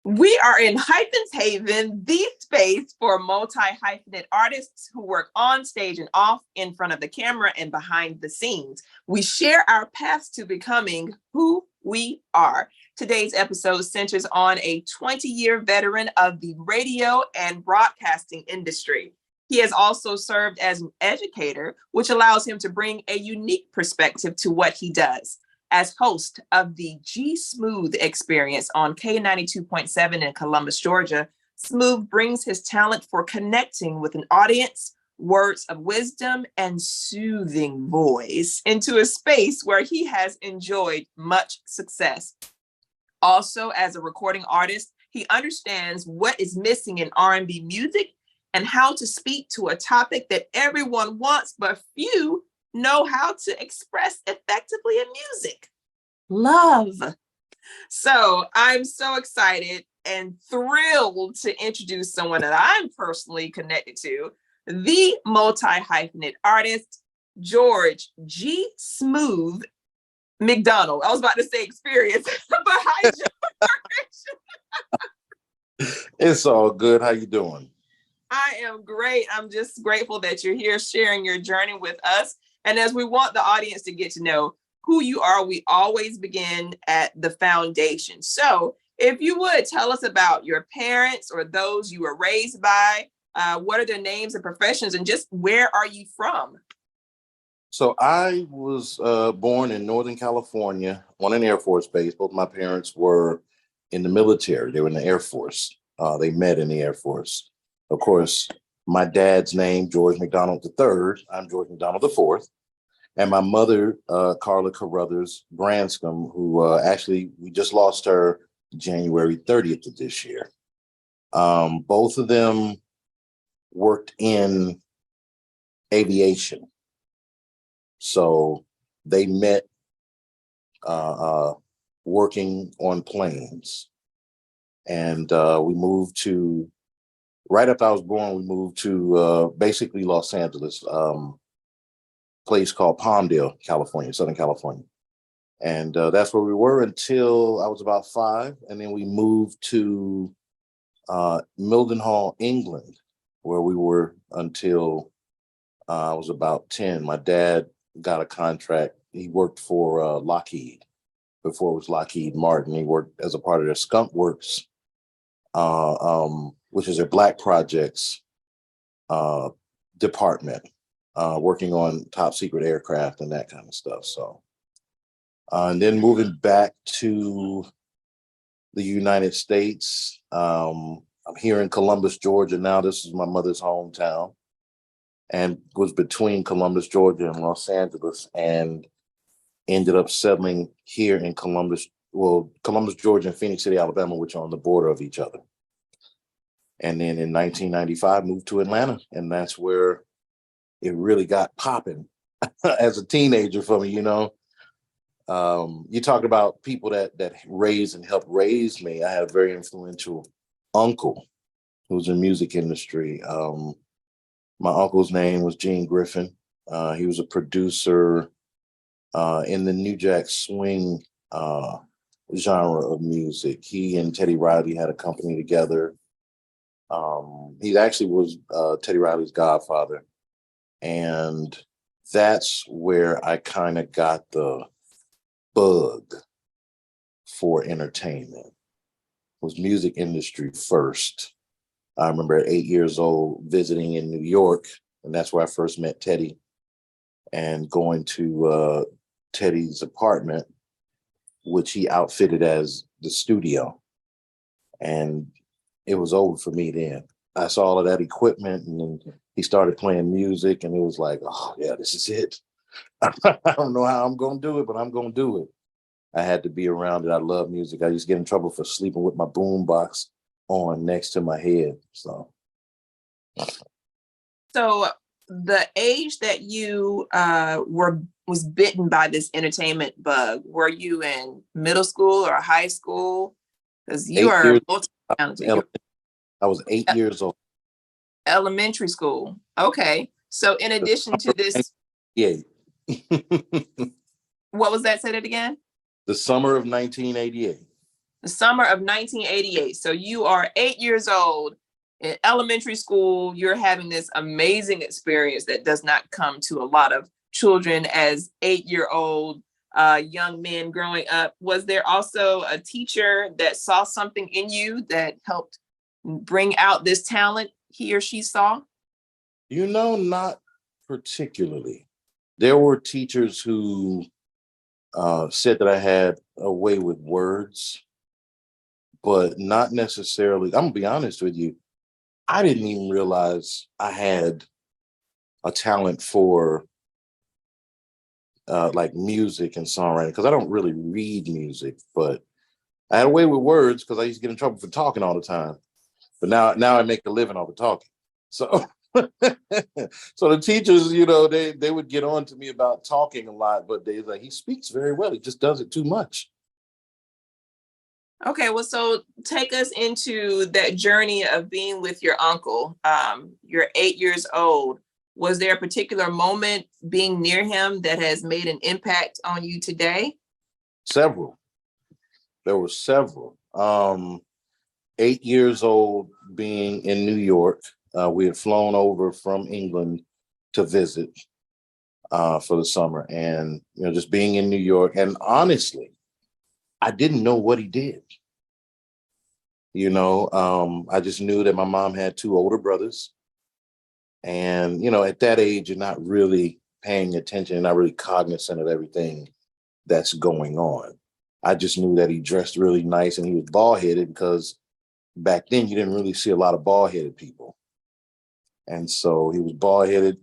We are in Hyphens Haven, the space for multi-hyphenate artists who work on stage and off, in front of the camera and behind the scenes. We share our paths to becoming who we are. Today's episode centers on a 20-year veteran of the radio and broadcasting industry. He has also served as an educator, which allows him to bring a unique perspective to what he does. As host of the G Smoove Experience on K92.7 in Columbus, Georgia, Smoove brings his talent for connecting with an audience, words of wisdom, and soothing voice into a space where he has enjoyed much success. Also, as a recording artist, he understands what is missing in R&B music and how to speak to a topic that everyone wants, but few know how to express effectively in music: love. So I'm so excited and thrilled to introduce someone that I'm personally connected to, the multi-hyphenate artist, George G Smoove McDonald. I was about to say experience, but hi, George. It's all good. How you doing? I am great. I'm just grateful that you're here sharing your journey with us. And as we want the audience to get to know who you are, we always begin at the foundation. So if you would tell us about your parents or those you were raised by, what are their names and professions, and just where are you from? So I was born in Northern California on an Air Force base. Both my parents were in the military. They were in the Air Force. They met in the Air Force. Of course, my dad's name, George McDonald III. I'm George McDonald IV. And my mother, Carla Carruthers Branscombe, who actually, we just lost her January 30th of this year. Both of them worked in aviation. So they met working on planes. And we moved to, right after I was born, we moved to basically Los Angeles, place called Palmdale, California, Southern California. And that's where we were until I was about 5. And then we moved to Mildenhall, England, where we were until I was about 10. My dad got a contract. He worked for Lockheed before it was Lockheed Martin. He worked as a part of their Skunk Works, which is their Black Projects department, working on top secret aircraft and that kind of stuff. So, and then moving back to the United States, I'm here in Columbus, Georgia now. This is my mother's hometown, and was between Columbus, Georgia and Los Angeles, and ended up settling here in Columbus, Georgia and Phoenix City, Alabama, which are on the border of each other. And then in 1995, moved to Atlanta, and that's where it really got popping as a teenager for me, you know. You talked about people that raised and helped raise me. I had a very influential uncle who was in the music industry. My uncle's name was Gene Griffin. He was a producer in the New Jack Swing genre of music. He and Teddy Riley had a company together. He actually was Teddy Riley's godfather. And that's where I kind of got the bug for entertainment. Was music industry first. I remember at 8 years old visiting in New York, and that's where I first met Teddy, and going to Teddy's apartment, which he outfitted as the studio. And it was over for me then. I saw all of that equipment, and then he started playing music, and it was like, oh yeah, this is it. I don't know how I'm going to do it, but I'm going to do it. I had to be around it. I love music. I used to get in trouble for sleeping with my boombox on next to my head. So the age that you was bitten by this entertainment bug, were you in middle school or high school? Because you are multi-talented. I was 8 years old. Elementary school. Okay. So in addition to this, yeah. What was that? Say that again. The summer of 1988. the summer of 1988. So you are 8 years old in elementary school. You're having this amazing experience that does not come to a lot of children as 8-year-old young men growing up. Was there also a teacher that saw something in you that helped bring out this talent he or she saw? Not particularly. There were teachers who said that I had a way with words, but not necessarily. I'm gonna be honest with you. I didn't even realize I had a talent for like music and songwriting, because I don't really read music, but I had a way with words because I used to get in trouble for talking all the time. But now I make a living off of talking. So so the teachers, they would get on to me about talking a lot, but they like, he speaks very well. He just does it too much. Okay, well, so take us into that journey of being with your uncle. You're 8 years old. Was there a particular moment being near him that has made an impact on you today? Several. There were several. 8 years old, being in New York. We had flown over from England to visit for the summer, and just being in New York. And honestly, I didn't know what he did. I just knew that my mom had 2 older brothers, and at that age, you're not really paying attention, you're not really cognizant of everything that's going on. I just knew that he dressed really nice, and he was bald-headed, because back then you didn't really see a lot of bald-headed people. And so he was bald-headed.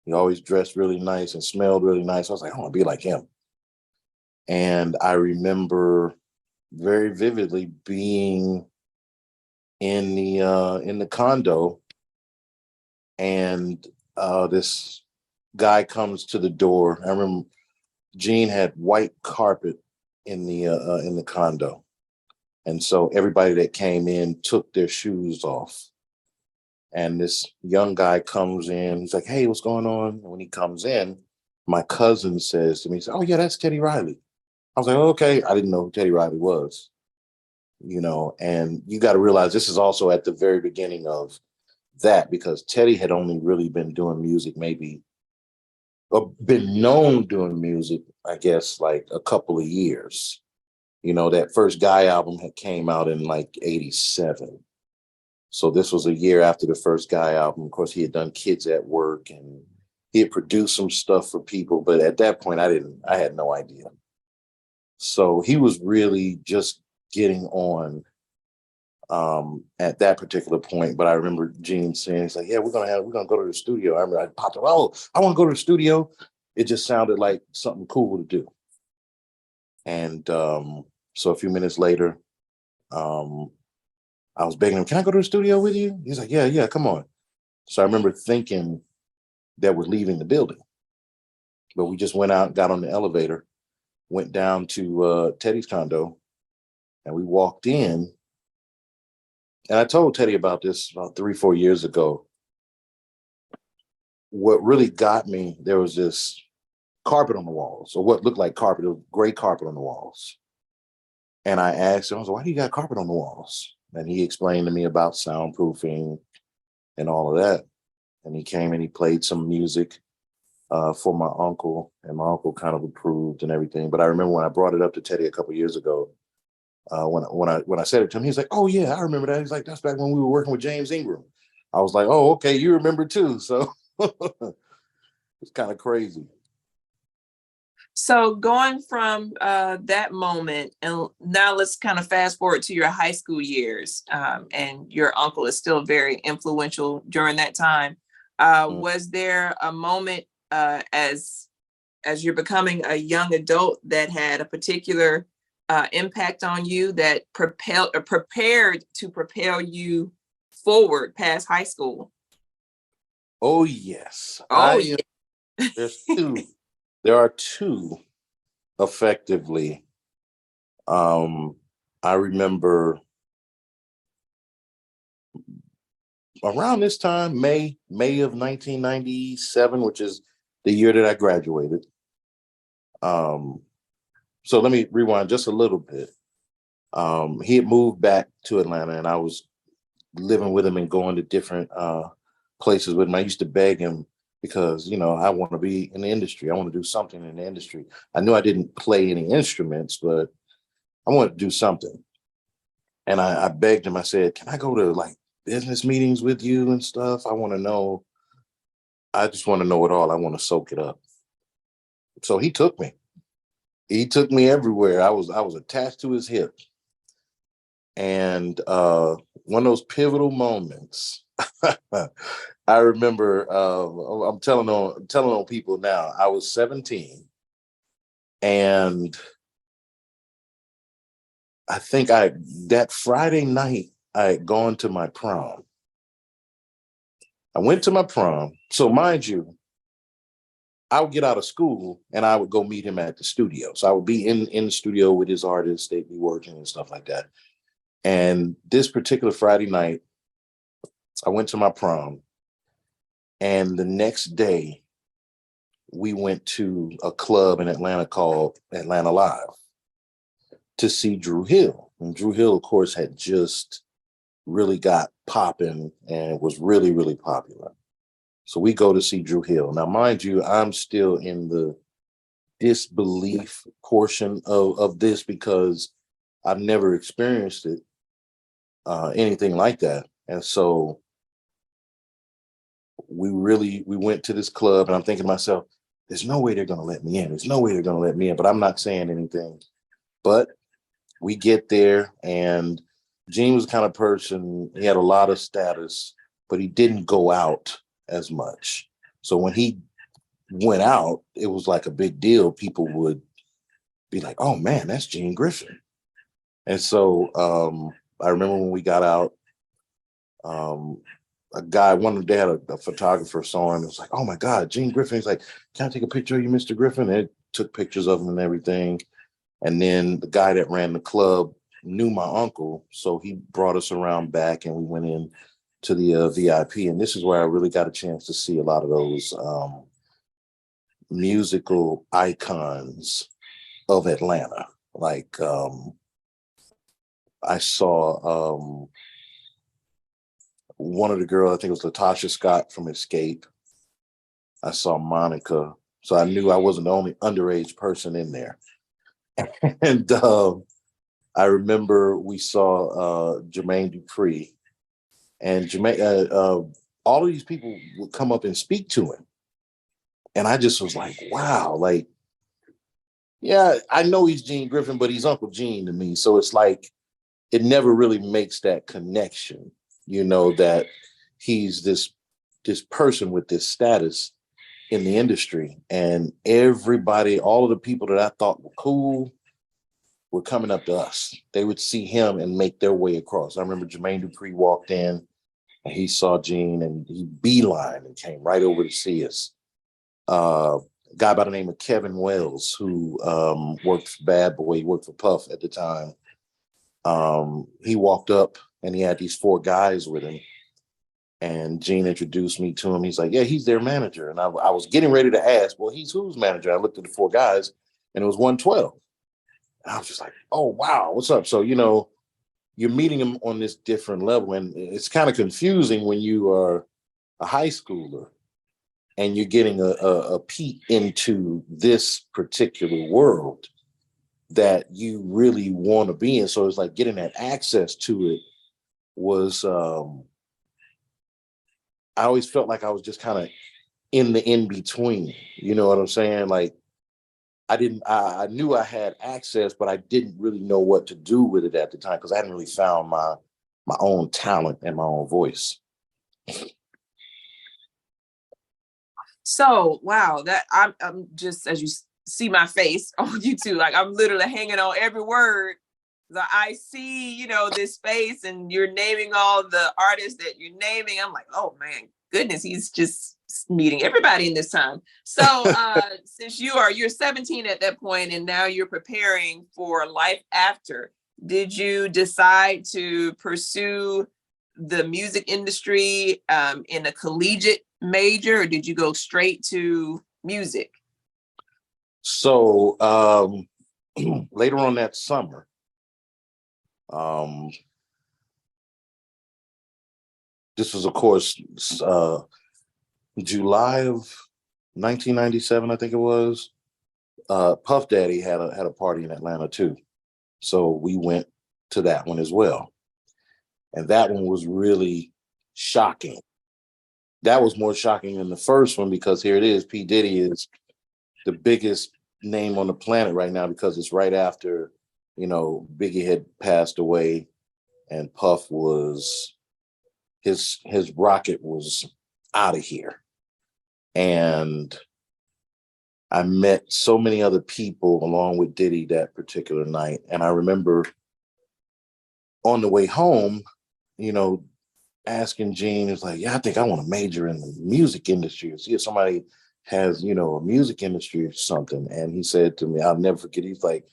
He always dressed really nice and smelled really nice. I was like, I want to be like him. And I remember very vividly being in the condo, and this guy comes to the door. I remember Gene had white carpet in the condo, and so everybody that came in took their shoes off. And this young guy comes in. He's like, "Hey, what's going on?" And when he comes in, my cousin says to me, he said, "Oh yeah, that's Teddy Riley." I was like, "Oh, okay." I didn't know who Teddy Riley was. And you got to realize this is also at the very beginning of that, because Teddy had only really been doing music, maybe, or been known doing music, I guess, like a couple of years. That first Guy album had came out in like 87. So this was a year after the first Guy album. Of course, he had done Kids at Work, and he had produced some stuff for people. But at that point, I had no idea. So he was really just getting on at that particular point. But I remember Gene saying, he's like, "Yeah, we're gonna go to the studio." I remember I popped up, "Oh, I want to go to the studio." It just sounded like something cool to do. And so a few minutes later, I was begging him, "Can I go to the studio with you?" He's like, "Yeah, come on." So I remember thinking that we're leaving the building, but we just went out, got on the elevator, went down to Teddy's condo, and we walked in. And I told Teddy about this about 3-4 years ago. What really got me, there was this carpet on the walls, or what looked like carpet, it was gray carpet on the walls. And I asked him, I was like, "Why do you got carpet on the walls?" And he explained to me about soundproofing and all of that. And he came and he played some music for my uncle, and my uncle kind of approved and everything. But I remember when I brought it up to Teddy a couple of years ago, when I said it to him, he's like, "Oh yeah, I remember that." He's like, "That's back when we were working with James Ingram." I was like, "Oh, okay, you remember too." So it's kind of crazy. So going from that moment, and now let's kind of fast forward to your high school years, and your uncle is still very influential during that time. Was there a moment as you're becoming a young adult that had a particular impact on you that prepared to propel you forward past high school? Oh yes, Oh yeah. there's two. There are two, effectively. I remember around this time, May of 1997, which is the year that I graduated. So let me rewind just a little bit. He had moved back to Atlanta, and I was living with him and going to different places with him. I used to beg him because, I want to be in the industry. I want to do something in the industry. I knew I didn't play any instruments, but I wanted to do something. And I begged him. I said, can I go to like business meetings with you and stuff? I want to know. I just want to know it all. I want to soak it up. So he took me. He took me everywhere. I was attached to his hip. And one of those pivotal moments, I remember. I'm telling on people now. I was 17, and I think that Friday night I had gone to my prom. I went to my prom. So mind you, I would get out of school and I would go meet him at the studio. So I would be in the studio with his artists. They'd be working and stuff like that. And this particular Friday night, I went to my prom. And the next day, we went to a club in Atlanta called Atlanta Live to see Drew Hill. And Drew Hill, of course, had just really got popping and was really, really popular. So we go to see Drew Hill. Now, mind you, I'm still in the disbelief portion of this because I've never experienced it, anything like that. And so we went to this club, and I'm thinking to myself, there's no way they're going to let me in. There's no way they're going to let me in, but I'm not saying anything. But we get there, and Gene was the kind of person, he had a lot of status, but he didn't go out as much. So when he went out, it was like a big deal. People would be like, oh man, that's Gene Griffin. And so I remember when we got out, a guy, they had a photographer saw him. It was like, oh my God, Gene Griffin. He's like, can I take a picture of you, Mr. Griffin? And it took pictures of him and everything. And then the guy that ran the club knew my uncle. So he brought us around back, and we went in to the VIP. And this is where I really got a chance to see a lot of those musical icons of Atlanta. Like I saw one of the girls, I think it was Latasha Scott from Escape. I saw Monica. So I knew I wasn't the only underage person in there. And I remember we saw Jermaine Dupri, and Jermaine, all of these people would come up and speak to him. And I just was like, wow, like, yeah, I know he's Gene Griffin, but he's Uncle Gene to me. So it's like, it never really makes that connection, that he's this person with this status in the industry. And everybody, all of the people that I thought were cool were coming up to us. They would see him and make their way across. I remember Jermaine Dupri walked in and he saw Gene, and he beeline and came right over to see us. A guy by the name of Kevin Wells, who worked for Bad Boy, he worked for Puff at the time. He walked up and he had these 4 guys with him. And Gene introduced me to him. He's like, yeah, he's their manager. And I was getting ready to ask, well, he's whose manager? I looked at the 4 guys, and it was 112. And I was just like, oh, wow, what's up? So, you're meeting him on this different level. And it's kind of confusing when you are a high schooler and you're getting a peek into this particular world that you really want to be in. So it's like getting that access to it was, I always felt like I was just kind of in the in-between. You know what I'm saying? Like, I knew I had access, but I didn't really know what to do with it at the time because I hadn't really found my own talent and my own voice. So, wow, that I'm just, as you see my face on YouTube, like I'm literally hanging on every word. I see, this face, and you're naming all the artists that you're naming. I'm like, oh man, goodness, he's just meeting everybody in this time. So since you're 17 at that point, and now you're preparing for life after, did you decide to pursue the music industry in a collegiate major, or did you go straight to music? So later on that summer, Um, this was, of course, July of 1997, I think it was. Puff Daddy had a party in Atlanta too, so we went to that one as well, and that one was really shocking. That was more shocking than the first one because here it is, P. Diddy is the biggest name on the planet right now because it's right after, Biggie had passed away, and Puff was his rocket was out of here, and I met so many other people along with Diddy that particular night. And I remember on the way home, asking Gene, is like, yeah, I think I want to major in the music industry or see if somebody has, a music industry or something. And he said to me, I'll never forget, he's like,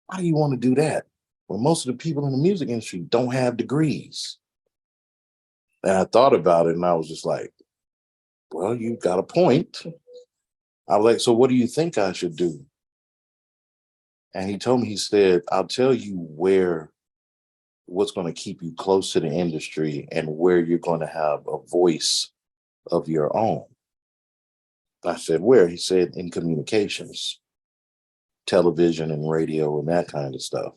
why do you want to do that? Well, most of the people in the music industry don't have degrees. And I thought about it and I was just like, well, you got a point. I was like, so what do you think I should do? And he told me, he said, I'll tell you what's going to keep you close to the industry and where you're going to have a voice of your own. I said, where? He said, in communications, television and radio and that kind of stuff.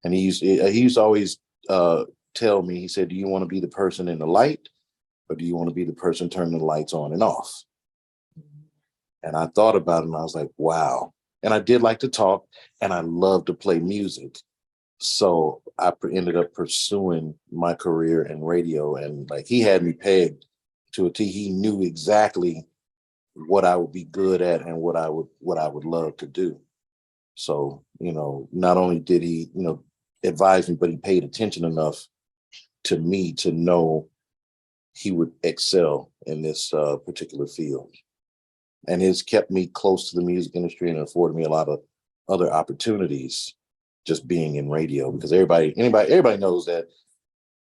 And he used to always tell me, he said, do you want to be the person in the light or do you want to be the person turning the lights on and off? And I thought about it and I was like, wow. And I did like to talk and I love to play music. So I ended up pursuing my career in radio, and like he had me pegged to a T. He knew exactly what I would be good at and what I would love to do. So, not only did he, advise me, but he paid attention enough to me to know he would excel in this particular field. And it's kept me close to the music industry and afforded me a lot of other opportunities just being in radio, because everybody knows that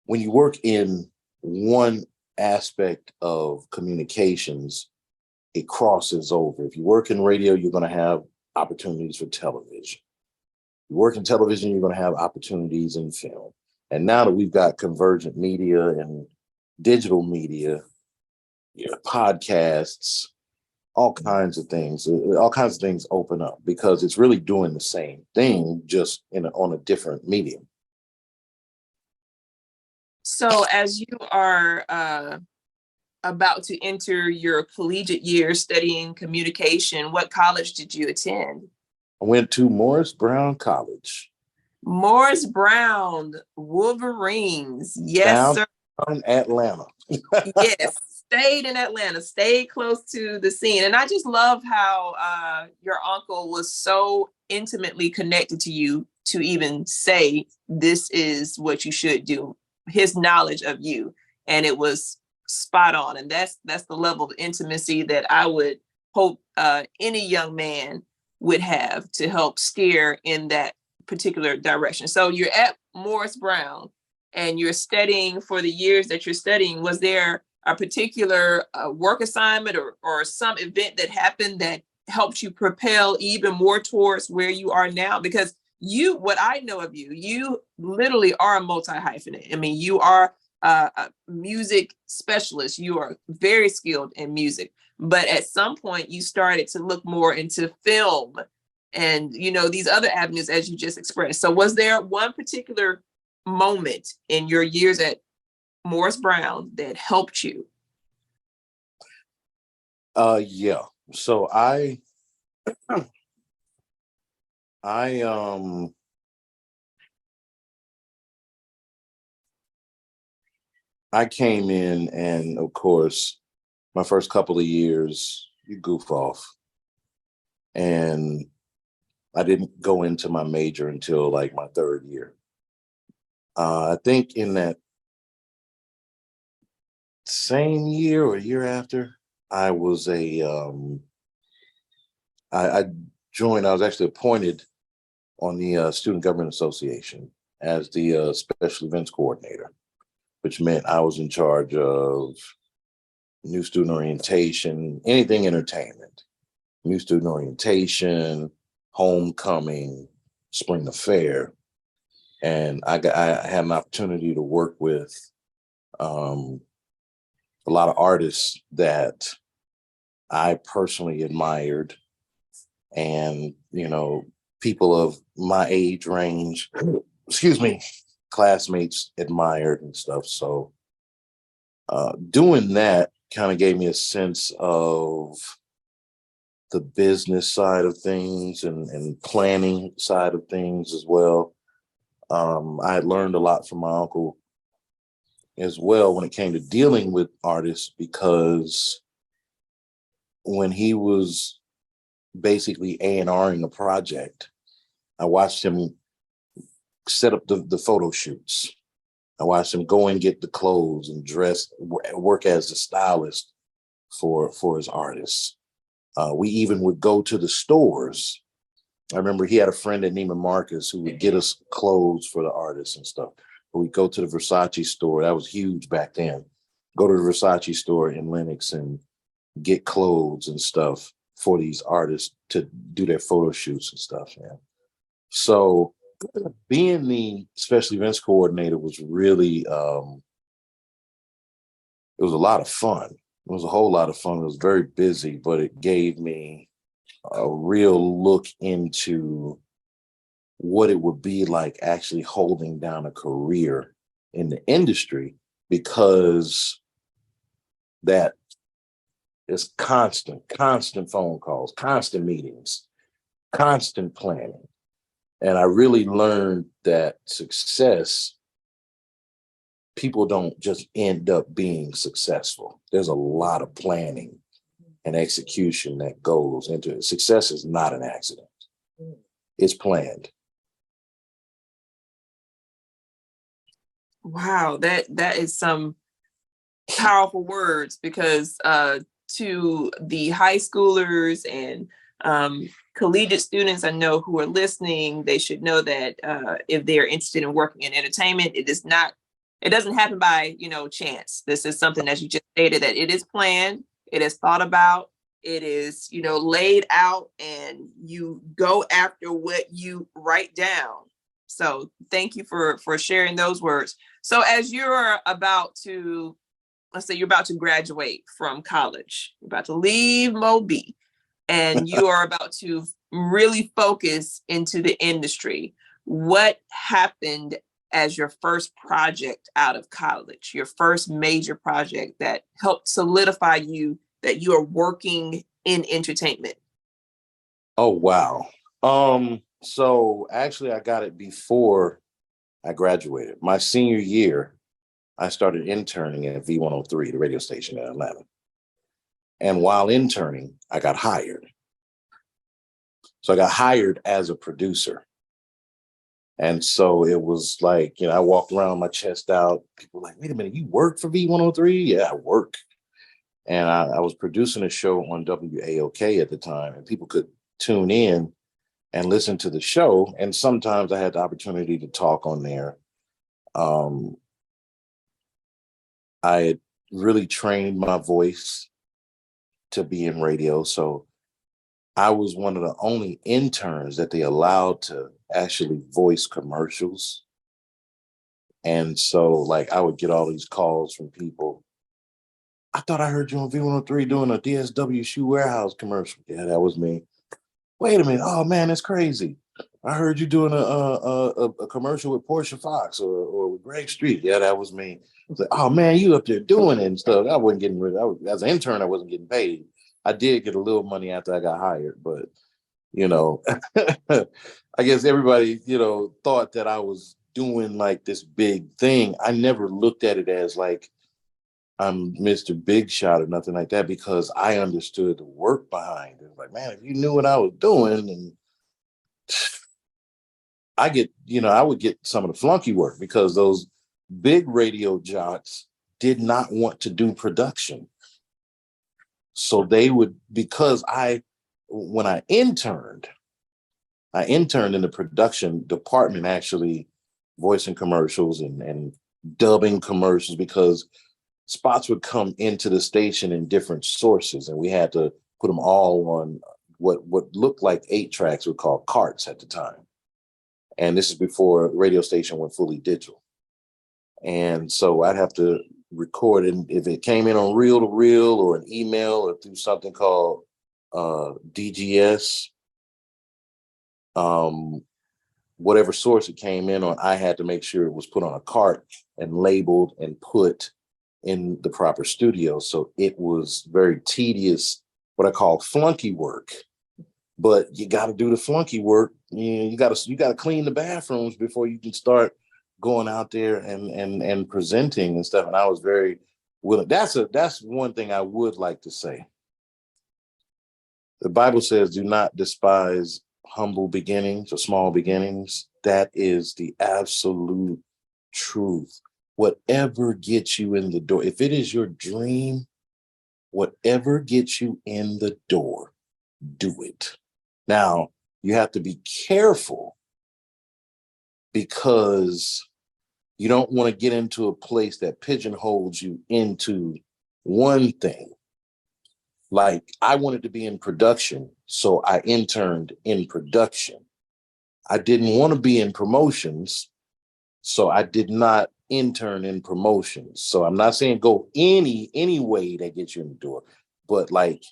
when you work in one aspect of communications, it crosses over. If you work in radio, you're going to have opportunities for television. You work in television, you're going to have opportunities in film. And now that we've got convergent media and digital media, podcasts, all kinds of things open up because it's really doing the same thing, just on a different medium. So as you are about to enter your collegiate year studying communication, what college did you attend? I went to Morris Brown College. Morris Brown Wolverines. Yes, sir. Atlanta. Yes. Stayed in Atlanta, stayed close to the scene. And I just love how your uncle was so intimately connected to you to even say, this is what you should do, his knowledge of you. And it was spot on. And that's the level of intimacy that I would hope any young man would have to help steer in that particular direction. So you're at Morris Brown and you're studying for the years that you're studying. Was there a particular work assignment or some event that happened that helped you propel even more towards where you are now? Because what I know of you literally are a multi-hyphenate. I mean, you are a music specialist. You are very skilled in music. But at some point, you started to look more into film and, these other avenues, as you just expressed. So was there one particular moment in your years at Morris Brown that helped you? Yeah. So I came in, and of course, my first couple of years, you goof off. And I didn't go into my major until like my third year. I think in that same year or year after, I was I joined, I was actually appointed on the Student Government Association as the special events coordinator, which meant I was in charge of new student orientation, anything entertainment, new student orientation, homecoming, spring affair. And I had an opportunity to work with a lot of artists that I personally admired, and people of my age range, excuse me, classmates admired and stuff. So doing that kind of gave me a sense of the business side of things and planning side of things as well. I had learned a lot from my uncle as well when it came to dealing with artists, because when he was basically A&Ring a project, I watched him set up the photo shoots. I watched him go and get the clothes and dress, work as a stylist for his artists. We even would go to the stores. I remember he had a friend at Neiman Marcus who would get us clothes for the artists and stuff. We'd go to the Versace store. That was huge back then. Go to the Versace store in Lenox and get clothes and stuff for these artists to do their photo shoots and stuff, man. So being the special events coordinator was really, it was a lot of fun. It was a whole lot of fun. It was very busy, but it gave me a real look into what it would be like actually holding down a career in the industry, because that is constant phone calls, constant meetings, constant planning. And I really learned that success, people don't just end up being successful. There's a lot of planning and execution that goes into it. Success is not an accident. It's planned. Wow, that is some powerful words, because to the high schoolers and collegiate students I know who are listening, they should know that if they're interested in working in entertainment, it doesn't happen by chance. This is something, as you just stated, that it is planned, it is thought about, it is laid out, and you go after what you write down. So thank you for sharing those words. So as you're about to, let's say you're about to graduate from college, you're about to leave Moby, and you are about to really focus into the industry, what happened as your first project out of college, your first major project that helped solidify you that you are working in entertainment? Oh, wow. So actually I got it before I graduated. My senior year, I started interning at V103, the radio station in Atlanta. And while interning, I got hired. So I got hired as a producer. And so it was like, I walked around, my chest out. People were like, wait a minute, you work for V103? Yeah, I work. And I was producing a show on WAOK at the time, and people could tune in and listen to the show. And sometimes I had the opportunity to talk on there. I had really trained my voice to be in radio. So I was one of the only interns that they allowed to actually voice commercials. And so like I would get all these calls from people. I thought I heard you on V103 doing a DSW shoe warehouse commercial. Yeah, that was me. Wait a minute. Oh man, that's crazy. I heard you doing a commercial with Portia Fox or with Greg Street. Yeah, that was me. I was like, oh man, you up there doing it and stuff. I wasn't getting rid of it. As an intern, I wasn't getting paid. I did get a little money after I got hired, but I guess everybody, thought that I was doing like this big thing. I never looked at it as like I'm Mr. Big Shot or nothing like that, because I understood the work behind it. Like, man, if you knew what I was doing, and I would get some of the flunky work, because those big radio jocks did not want to do production. So they would, because when I interned in the production department, actually voicing commercials and dubbing commercials, because spots would come into the station in different sources, and we had to put them all on what looked like 8 tracks we called carts at the time. And this is before the radio station went fully digital. And so I'd have to record it. If it came in on reel to reel or an email or through something called DGS, whatever source it came in on, I had to make sure it was put on a cart and labeled and put in the proper studio. So it was very tedious, what I call flunky work. But you got to do the flunky work. You got to clean the bathrooms before you can start going out there and presenting and stuff. And I was very willing. That's one thing I would like to say. The Bible says, "Do not despise humble beginnings or small beginnings." That is the absolute truth. Whatever gets you in the door, if it is your dream, whatever gets you in the door, do it. Now, you have to be careful because you don't want to get into a place that pigeonholes you into one thing. Like, I wanted to be in production, so I interned in production. I didn't want to be in promotions, so I did not intern in promotions. So I'm not saying go any way that gets you in the door, but like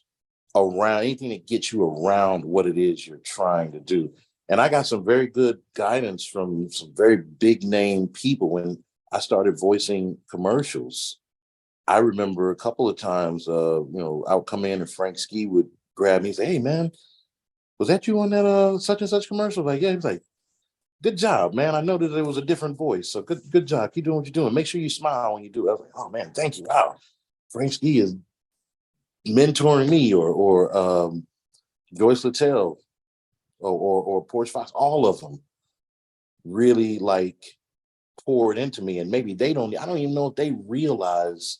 around anything that gets you around what it is you're trying to do. And I got some very good guidance from some very big name people when I started voicing commercials. I remember a couple of times, I would come in and Frank Ski would grab me and say, "Hey man, was that you on that such and such commercial?" Like, yeah, he was like, "Good job, man. I know that there was a different voice. So good job. Keep doing what you're doing. Make sure you smile when you do it." I was like, "Oh man, thank you. Wow. Frank Ski is mentoring me," or Joyce Littell or Porch Fox, all of them really like poured into me. And maybe I don't even know if they realize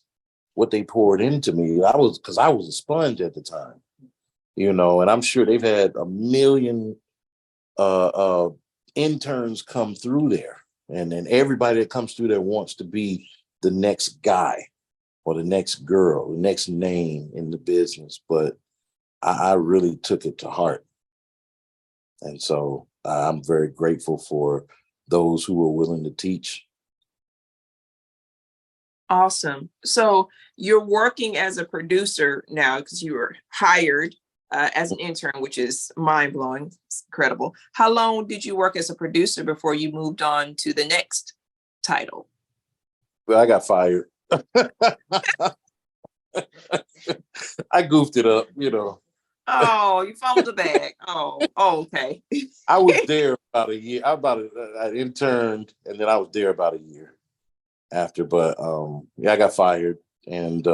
what they poured into me. Because I was a sponge at the time, and I'm sure they've had a million interns come through there. And then everybody that comes through there wants to be the next guy or the next girl, the next name in the business. But I really took it to heart. And so I'm very grateful for those who were willing to teach. Awesome. So you're working as a producer now because you were hired as an intern, which is mind blowing. It's incredible. How long did you work as a producer before you moved on to the next title? Well, I got fired. I goofed it up, Oh, you followed the bag. Oh, okay. I was there about a year. I interned, and then I was there about a year after. But I got fired, and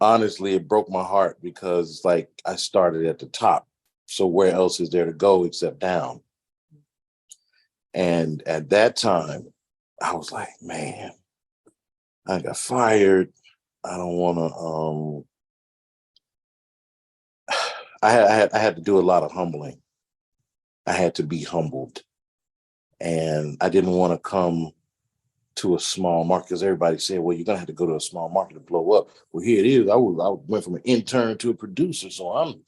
honestly, it broke my heart because like I started at the top. So where else is there to go except down? And at that time, I was like, man, I got fired. I don't want to. I had to do a lot of humbling. I had to be humbled, and I didn't want to come to a small market because everybody said, "Well, you're gonna have to go to a small market to blow up." Well, here it is. I went from an intern to a producer, so I'm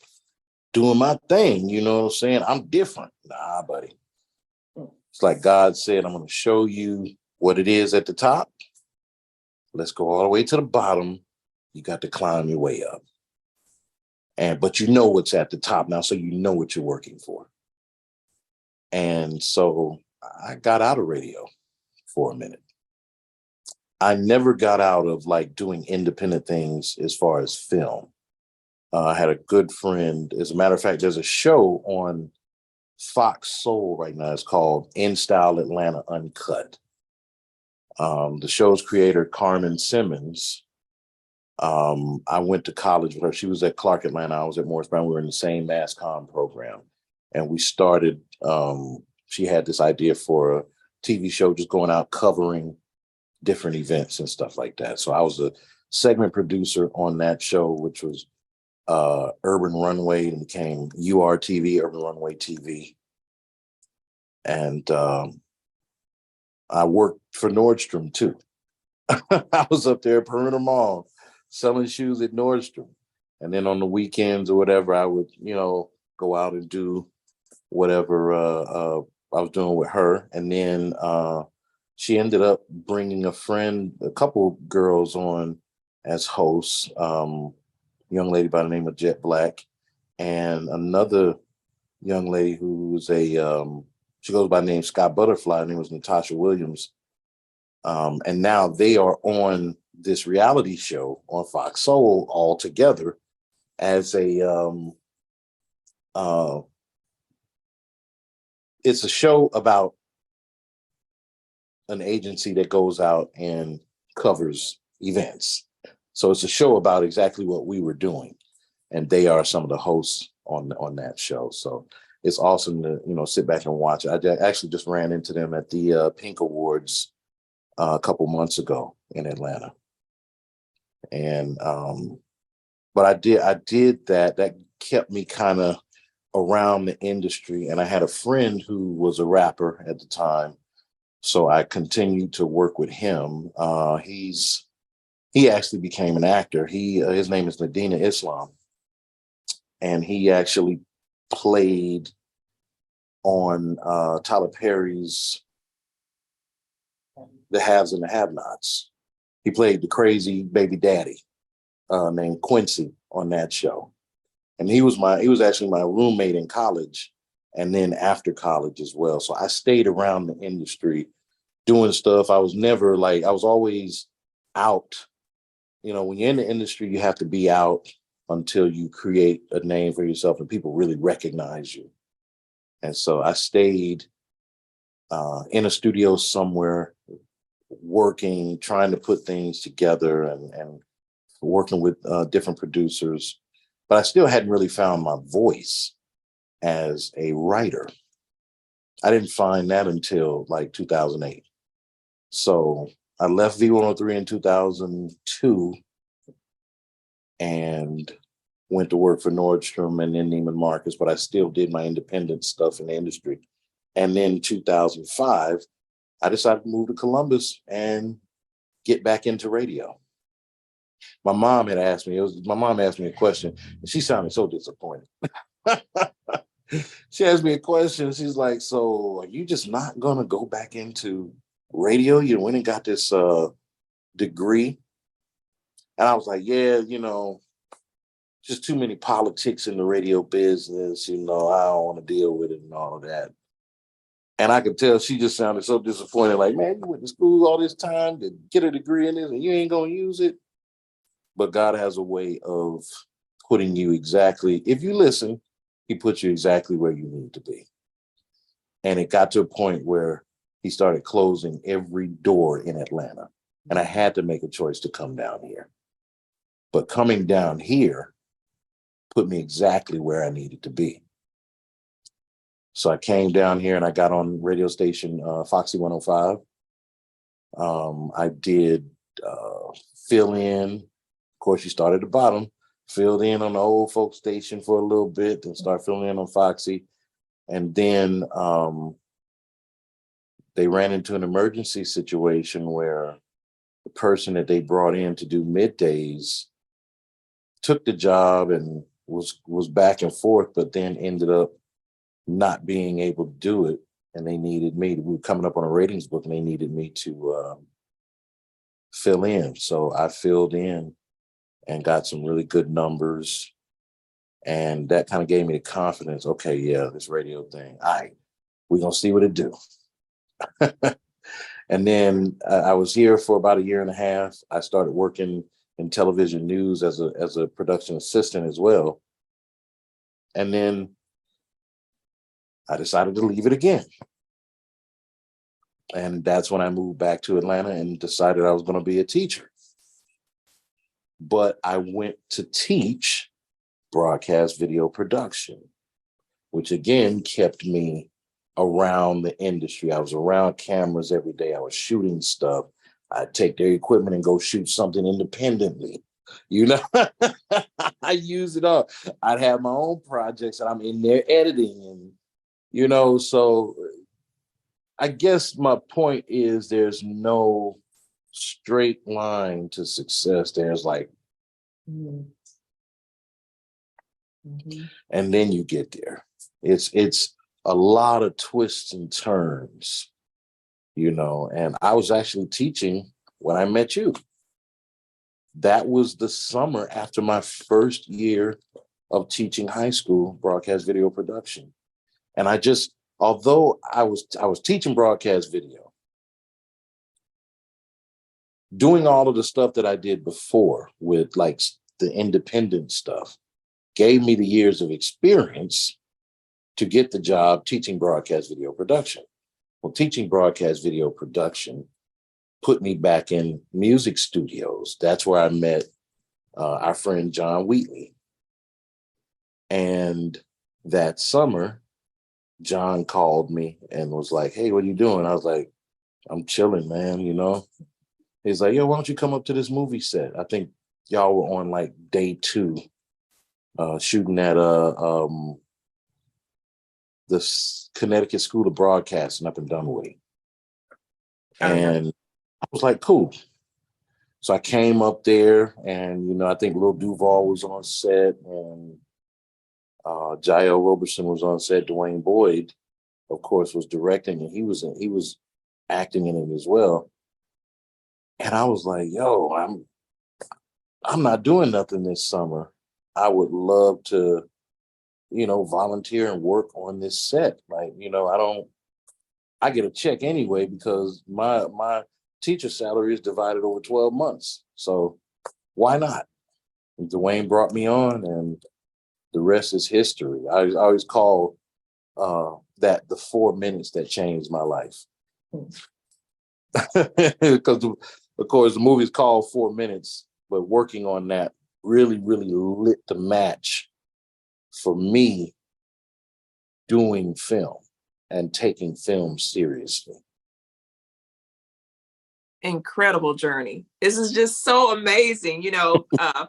doing my thing. You know what I'm saying? I'm different. Nah, buddy. It's like God said, "I'm going to show you what it is at the top. Let's go all the way to the bottom. You got to climb your way up." But you know what's at the top now, so you know what you're working for. And so I got out of radio for a minute. I never got out of like doing independent things as far as film. I had a good friend. As a matter of fact, there's a show on Fox Soul right now. It's called In Style Atlanta Uncut. The show's creator, Carmen Simmons, I went to college with her. She was at Clark Atlanta. I was at Morris Brown. We were in the same mass comm program. And we started, she had this idea for a TV show just going out covering different events and stuff like that. So I was a segment producer on that show, which was Urban Runway, and became URTV, Urban Runway TV. And I worked for Nordstrom too. I was up there at Perimeter Mall selling shoes at Nordstrom. And then on the weekends or whatever, I would, go out and do whatever I was doing with her. And then she ended up bringing a couple girls on as hosts, young lady by the name of Jet Black, and another young lady who was she goes by the name Sky Butterfly. Her name was Natasha Williams. And now they are on this reality show on Fox Soul all together as it's a show about an agency that goes out and covers events. So it's a show about exactly what we were doing. And they are some of the hosts on that show. So it's awesome to, sit back and watch. I actually just ran into them at the Pink Awards a couple months ago in Atlanta. And but I did that kept me kind of around the industry. And I had a friend who was a rapper at the time, so I continued to work with him. He actually became an actor. His name is Medina Islam, and he actually played on Tyler Perry's The Haves and the Have-Nots. He played the crazy baby daddy named Quincy on that show. And he was actually my roommate in college and then after college as well. So I stayed around the industry doing stuff. I was always out. When you're in the industry, you have to be out until you create a name for yourself and people really recognize you. And so I stayed in a studio somewhere, working, trying to put things together and working with different producers. But I still hadn't really found my voice as a writer. I didn't find that until like 2008. So I left V103 in 2002 and went to work for Nordstrom and then Neiman Marcus, but I still did my independent stuff in the industry. And then 2005, I decided to move to Columbus and get back into radio. My mom asked me a question, and she sounded so disappointed. She asked me a question. She's like, "So are you just not going to go back into radio? You went and got this degree?" And I was like, "Yeah, just too many politics in the radio business. I don't want to deal with it and all of that." And I could tell she just sounded so disappointed. Like, "Man, you went to school all this time to get a degree in this and you ain't going to use it." But God has a way of putting you exactly, if you listen, he puts you exactly where you need to be. And it got to a point where he started closing every door in Atlanta. And I had to make a choice to come down here. But coming down here put me exactly where I needed to be. So I came down here and I got on radio station Foxy 105. I did fill in. Of course, you start at the bottom, filled in on the old folk station for a little bit, and start filling in on Foxy. And then they ran into an emergency situation where the person that they brought in to do middays took the job and was back and forth, but then ended up not being able to do it. And they needed me. We were coming up on a ratings book and they needed me to fill in. So I filled in and got some really good numbers. And that kind of gave me the confidence. Okay, yeah, this radio thing. All right, we're going to see what it do. And then I was here for about a year and a half. I started working in television news as a production assistant as well. And then I decided to leave it again. And that's when I moved back to Atlanta and decided I was going to be a teacher. But I went to teach broadcast video production, which again kept me around the industry. I was around cameras every day. I was shooting stuff. I'd take their equipment and go shoot something independently. I use it all. I'd have my own projects and I'm in there editing and, so I guess my point is there's no straight line to success. There's like, and then you get there. It's a lot of twists and turns, you know, and I was actually teaching when I met you. That was the summer after my first year of teaching high school broadcast video production. And I just, although I was teaching broadcast video, doing all of the stuff that I did before with like the independent stuff gave me the years of experience to get the job teaching broadcast video production. Well, teaching broadcast video production put me back in music studios. That's where I met our friend John Wheatley. And that summer, John called me and was like, "Hey, what are you doing?" I was like, "I'm chilling, man, you know." He's like, "Yo, why don't you come up to this movie set?" I think y'all were on like day 2, shooting at the Connecticut School of Broadcasting up in Dunwoody. And I was like, cool. So I came up there and, you know, I think Lil Duval was on set and Jael Roberson was on set. Dwayne Boyd, of course, was directing, and he was acting in it as well. And I was like, yo, I'm not doing nothing this summer. I would love to, you know, volunteer and work on this set. Like, you know, I get a check anyway because my teacher salary is divided over 12 months. So why not? And Dwayne brought me on, and the rest is history. I always call that the 4 minutes that changed my life. Because, of course, the movie's called 4 Minutes, but working on that really, really lit the match for me doing film and taking film seriously. Incredible journey. This is just so amazing. You know,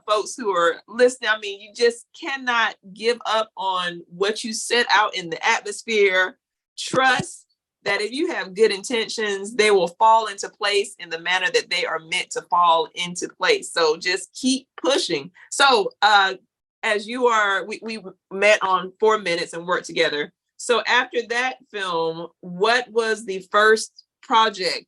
folks who are listening, I mean, you just cannot give up on what you set out in the atmosphere. Trust that if you have good intentions, they will fall into place in the manner that they are meant to fall into place. So just keep pushing. So as you are, we met on 4 Minutes and worked together. So after that film, what was the first project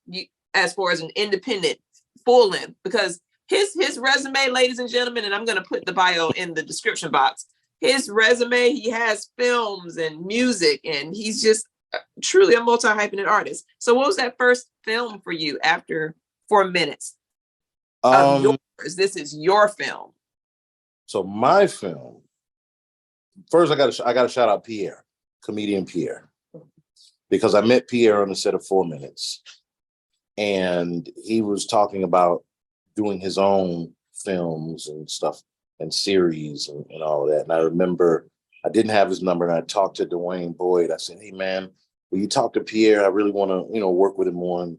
as far as an independent full length? Because his resume, ladies and gentlemen, and I'm going to put the bio in the description box. His resume, he has films and music, and he's just truly a multi-hyphenate artist. So what was that first film for you after 4 Minutes of yours? This is your film. So my film, first I got to shout out Pierre, comedian Pierre, because I met Pierre on the set of 4 Minutes, and he was talking about doing his own films and stuff and series and all of that. And I remember I didn't have his number, and I talked to Dwayne Boyd. I said, "Hey man, will you talk to Pierre? I really want to, you know, work with him on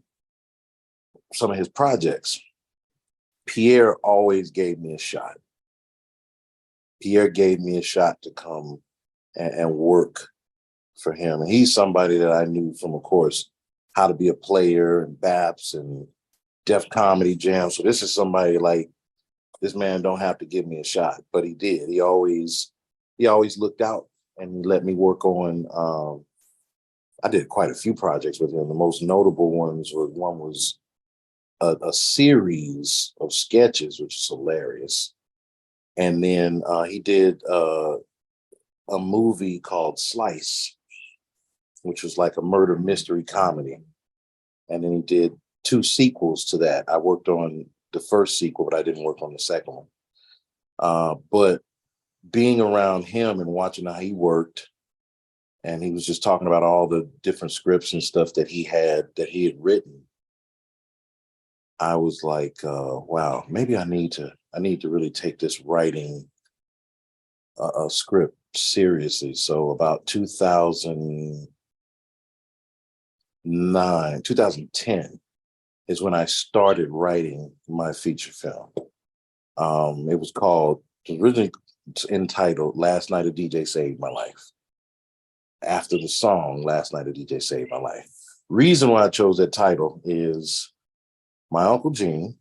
some of his projects." Pierre always gave me a shot. Pierre gave me a shot to come and work for him. And he's somebody that I knew from, of course, How to Be a Player and BAPS and Def Comedy Jam. So this is somebody like, this man don't have to give me a shot, but he did. He always looked out and let me work on, I did quite a few projects with him. The most notable ones was a series of sketches, which is hilarious. And then he did a movie called Slice, which was like a murder mystery comedy. And then he did 2 sequels to that. I worked on the first sequel, but I didn't work on the second one. But being around him and watching how he worked, and he was just talking about all the different scripts and stuff that he had written, I was like, wow, maybe I need to really take this writing a script seriously. So about 2010 is when I started writing my feature film. It was originally entitled Last Night a DJ Saved My Life, after the song Last Night a DJ Saved My Life. Reason why I chose that title is my Uncle Gene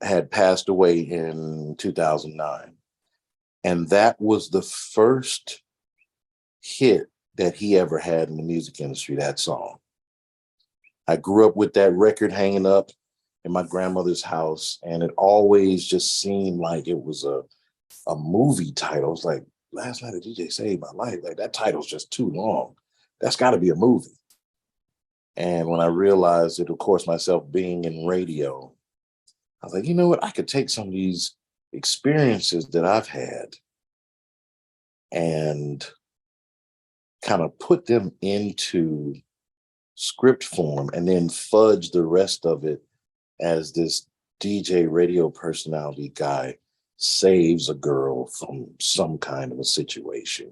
had passed away in 2009. And that was the first hit that he ever had in the music industry, that song. I grew up with that record hanging up in my grandmother's house, and it always just seemed like it was a movie title. It's like, Last Night a DJ Saved My Life. Like, that title's just too long. That's got to be a movie. And when I realized it, of course, myself being in radio, I was like, you know what? I could take some of these experiences that I've had and kind of put them into script form and then fudge the rest of it as this DJ radio personality guy saves a girl from some kind of a situation.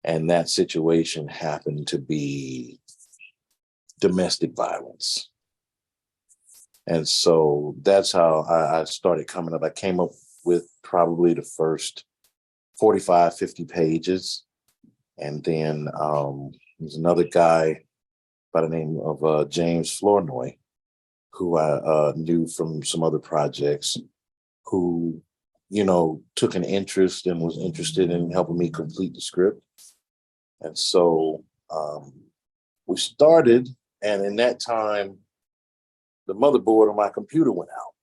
And that situation happened to be domestic violence. And so that's how I started coming up. I came up with probably the first 45, 50 pages. And then there's another guy by the name of James Flournoy, who I knew from some other projects, who, you know, took an interest and was interested in helping me complete the script. And so we started, and in that time, the motherboard on my computer went out.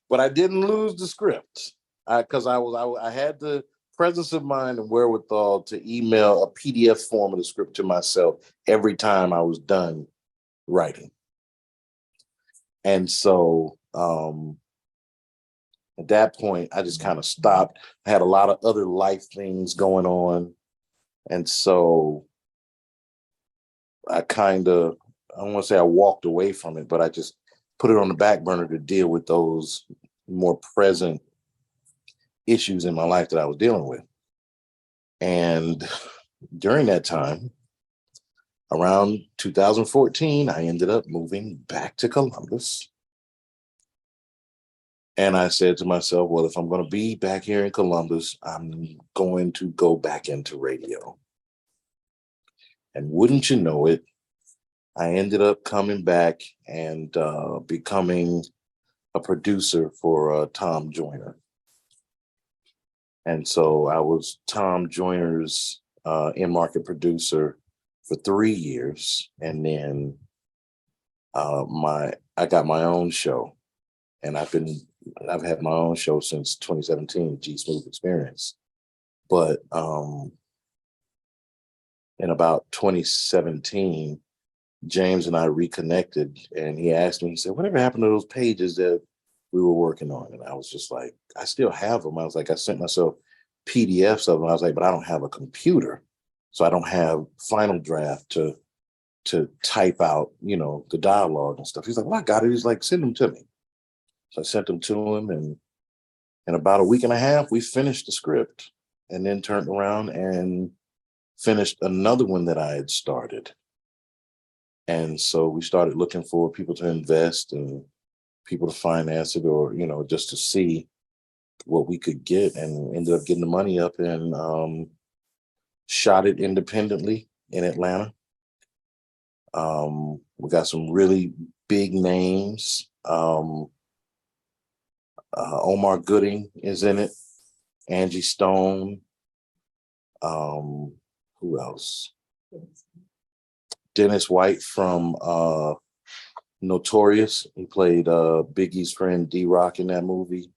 But I didn't lose the script because I had the presence of mind and wherewithal to email a PDF form of the script to myself every time I was done writing. And so at that point, I just kind of stopped. I had a lot of other life things going on. And so I don't want to say I walked away from it, but I just put it on the back burner to deal with those more present issues in my life that I was dealing with. And during that time, around 2014, I ended up moving back to Columbus. And I said to myself, well, if I'm going to be back here in Columbus, I'm going to go back into radio. And wouldn't you know it, I ended up coming back and becoming a producer for Tom Joyner. And so I was Tom Joyner's in-market producer for 3 years. And then I got my own show. And I've had my own show since 2017, G Smoove Experience. But in about 2017, James and I reconnected, and he asked me, he said, whatever happened to those pages that we were working on? And I was just like, I still have them. I was like, I sent myself PDFs of them. I was like, but I don't have a computer. So I don't have Final Draft to type out, you know, the dialogue and stuff. He's like, well, I got it. He's like, send them to me. So I sent them to him, and in about a week and a half, we finished the script and then turned around and finished another one that I had started. And so we started looking for people to invest and people to finance it, or, you know, just to see what we could get, and ended up getting the money up and shot it independently in Atlanta. We got some really big names. Omar Gooding is in it, Angie Stone. Who else? Dennis White from Notorious. He played Biggie's friend D-Rock in that movie.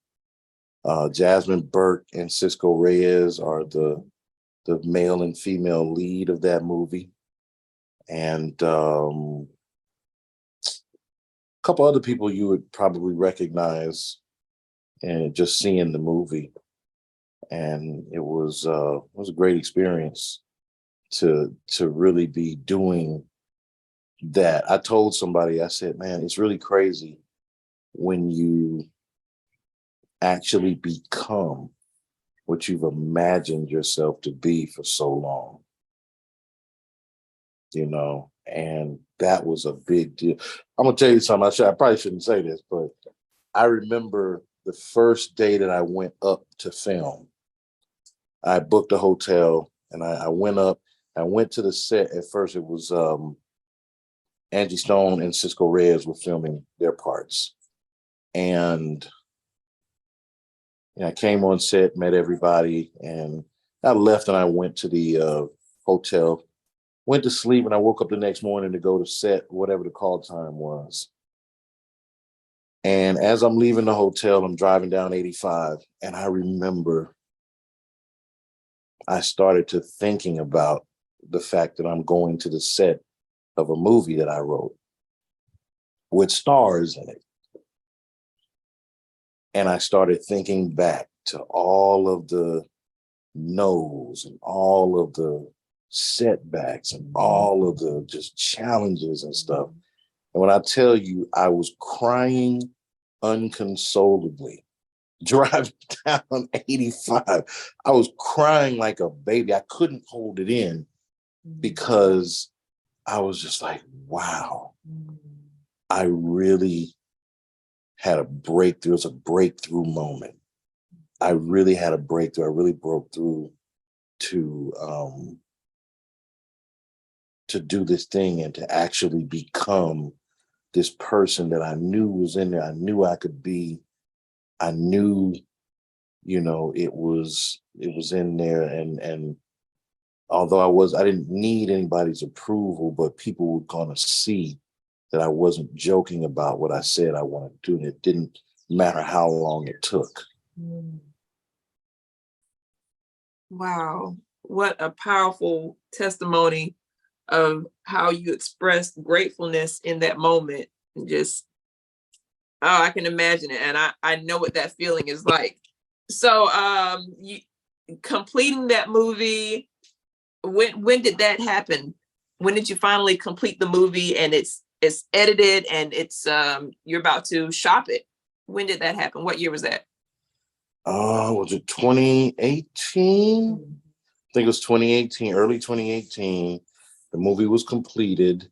Jasmine Burke and Cisco Reyes are the male and female lead of that movie. And a couple other people you would probably recognize and just seeing the movie. And it was a great experience to really be doing that. I told somebody, I said, man, it's really crazy when you actually become what you've imagined yourself to be for so long, you know, and that was a big deal. I'm gonna tell you something. I probably shouldn't say this, but I remember the first day that I went up to film. I booked a hotel and I went up. I went to the set. At first, it was Angie Stone and Cisco Reyes were filming their parts, and I came on set, met everybody, and I left and I went to the hotel, went to sleep, and I woke up the next morning to go to set, whatever the call time was. And as I'm leaving the hotel, I'm driving down 85, and I remember I started to thinking about the fact that I'm going to the set of a movie that I wrote with stars in it. And I started thinking back to all of the no's and all of the setbacks and all of the just challenges and stuff. And when I tell you, I was crying unconsolably driving down 85. I was crying like a baby. I couldn't hold it in because I was just like, wow, I really had a breakthrough. It was a breakthrough moment. I really had a breakthrough. I really broke through to do this thing and to actually become this person that I knew was in there. I knew I could be. I knew, it was in there. And although I didn't need anybody's approval, but people were gonna see that I wasn't joking about what I said I wanted to do. And it didn't matter how long it took. Wow. What a powerful testimony of how you expressed gratefulness in that moment. And just, I can imagine it. And I know what that feeling is like. So you completing that movie, when did that happen? When did you finally complete the movie and it's edited and it's you're about to shop it? When did that happen? What year was that? Was it 2018? I think it was 2018, early 2018. The movie was completed.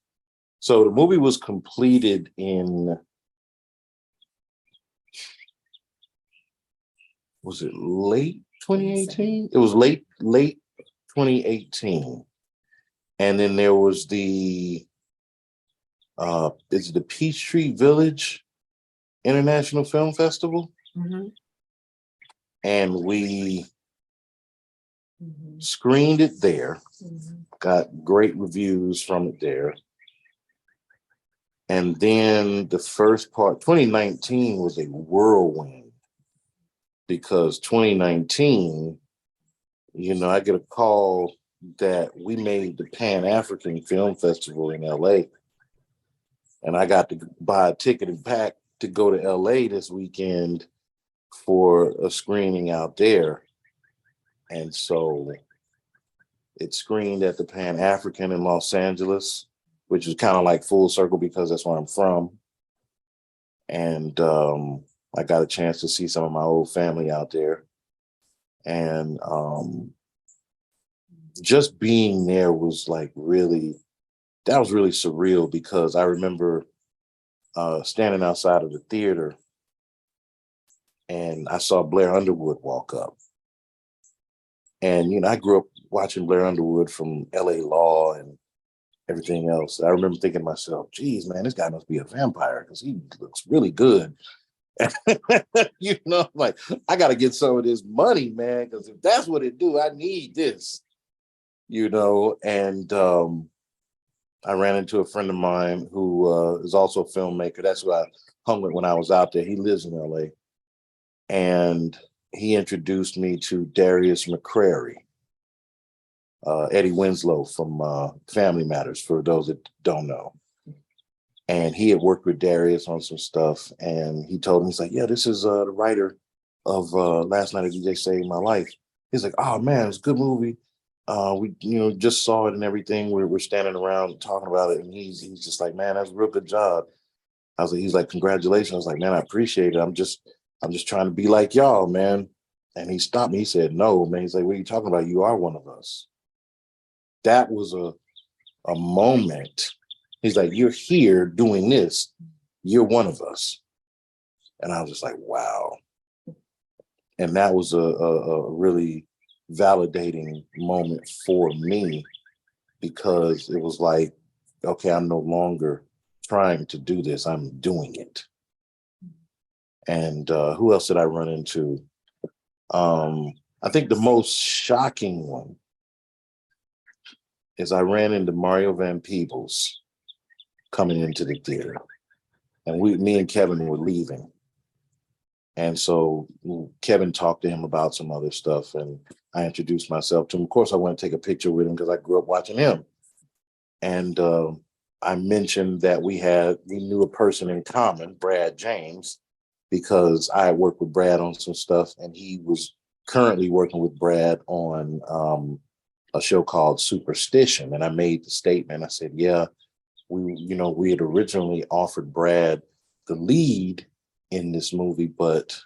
So the movie was completed in, was it late 2018? It was late 2018. And then there was the, is it the Peachtree Village International Film Festival? Mm-hmm. And we screened it there, got great reviews from it there. And then the first part, 2019 was a whirlwind because 2019, I get a call that we made the Pan-African Film Festival in LA. And I got to buy a ticket and pack to go to LA this weekend for a screening out there. And so it screened at the Pan-African in Los Angeles, which is kind of like full circle because that's where I'm from. And I got a chance to see some of my old family out there. And just being there was like that was really surreal because I remember standing outside of the theater and I saw Blair Underwood walk up. And, I grew up watching Blair Underwood from LA Law and everything else. I remember thinking to myself, geez, man, this guy must be a vampire because he looks really good. Like, I got to get some of this money, man, because if that's what it do, I need this, and I ran into a friend of mine who is also a filmmaker. That's who I hung with when I was out there. He lives in LA. And he introduced me to Darius McCrary, Eddie Winslow from Family Matters, for those that don't know. And he had worked with Darius on some stuff. And he told me, he's like, yeah, this is the writer of Last Night a DJ Saved My Life. He's like, oh, man, it's a good movie. We, just saw it and everything. We're standing around talking about it. And he's just like, man, that's a real good job. He's like, congratulations. I was like, man, I appreciate it. I'm just trying to be like y'all, man. And he stopped me. He said, no, man. He's like, what are you talking about? You are one of us. That was a moment. He's like, you're here doing this. You're one of us. And I was just like, wow. And that was a really validating moment for me because it was like, okay, I'm no longer trying to do this. I'm doing it. And who else did I run into? I think the most shocking one is I ran into Mario Van Peebles coming into the theater, and me and Kevin were leaving. And so Kevin talked to him about some other stuff, and I introduced myself to him. Of course, I want to take a picture with him because I grew up watching him. And I mentioned that we knew a person in common, Brad James, because I had worked with Brad on some stuff, and he was currently working with Brad on a show called Superstition. And I made the statement. I said, yeah, we had originally offered Brad the lead in this movie, but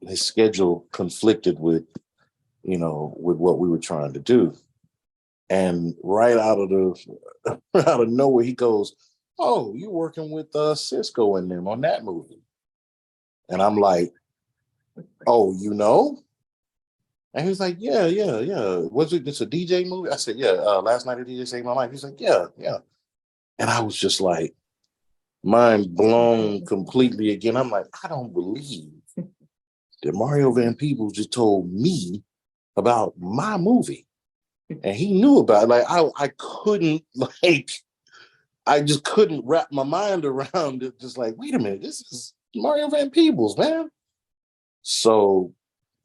his schedule conflicted with what we were trying to do. And right out of nowhere, he goes, "Oh, you're working with Cisco and them on that movie." And I'm like, "Oh, you know?" And he was like, "Yeah, yeah, yeah. Was it just a DJ movie?" I said, "Yeah, last night a DJ saved my life." He's like, "Yeah, yeah." And I was just like, mind blown completely again. I'm like, I don't believe that Mario Van Peebles just told me about my movie. And he knew about it. Like I couldn't I just couldn't wrap my mind around it. Just like, wait a minute, this is Mario Van Peebles, man. So,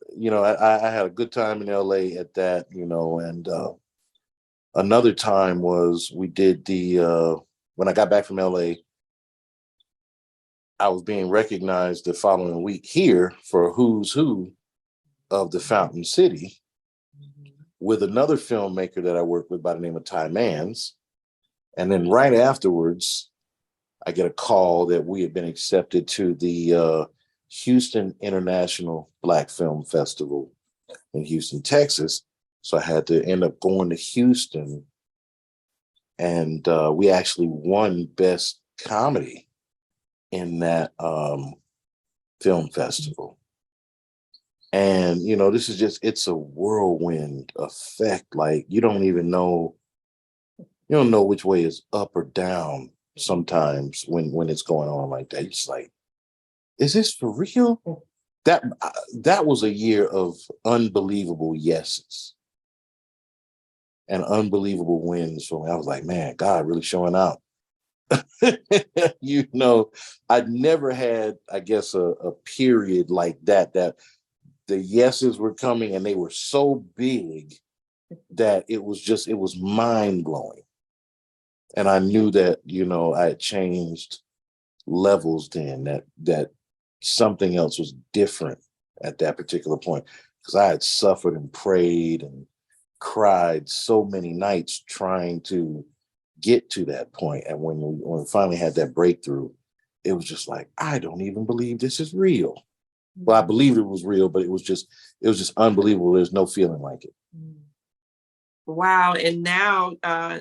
I had a good time in LA at that, and another time was we did when I got back from LA, I was being recognized the following week here for a who's who of the Fountain City with another filmmaker that I work with by the name of Ty Mans. And then right afterwards, I get a call that we had been accepted to the Houston International Black Film Festival in Houston, Texas. So I had to end up going to Houston, and we actually won Best Comedy in that film festival. And, this is it's a whirlwind effect. Like you don't know which way is up or down sometimes when it's going on like that. It's like, is this for real? That was a year of unbelievable yeses and unbelievable wins for me. I was like, man, God really showing out. I'd never had, I guess, a period like that the yeses were coming and they were so big that it was mind blowing. And I knew that, I had changed levels then, that something else was different at that particular point, because I had suffered and prayed and cried so many nights trying to get to that point. And when we finally had that breakthrough, it was just like, I don't even believe this is real. Well, I believed it was real, but it was just unbelievable. There's no feeling like it. Wow. And now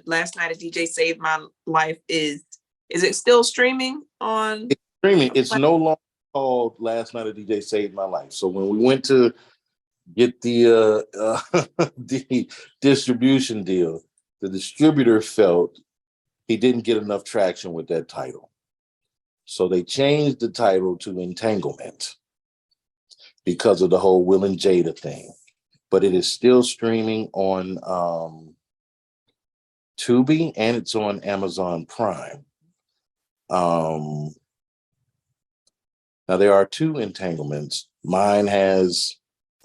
Last Night a DJ Saved My Life is it still streaming on? It's streaming. It's no longer called Last Night a DJ Saved My Life. So when we went to get the the distribution deal, the distributor felt he didn't get enough traction with that title. So they changed the title to Entanglement because of the whole Will and Jada thing. But it is still streaming on Tubi, and it's on Amazon Prime. Now there are two entanglements. Mine has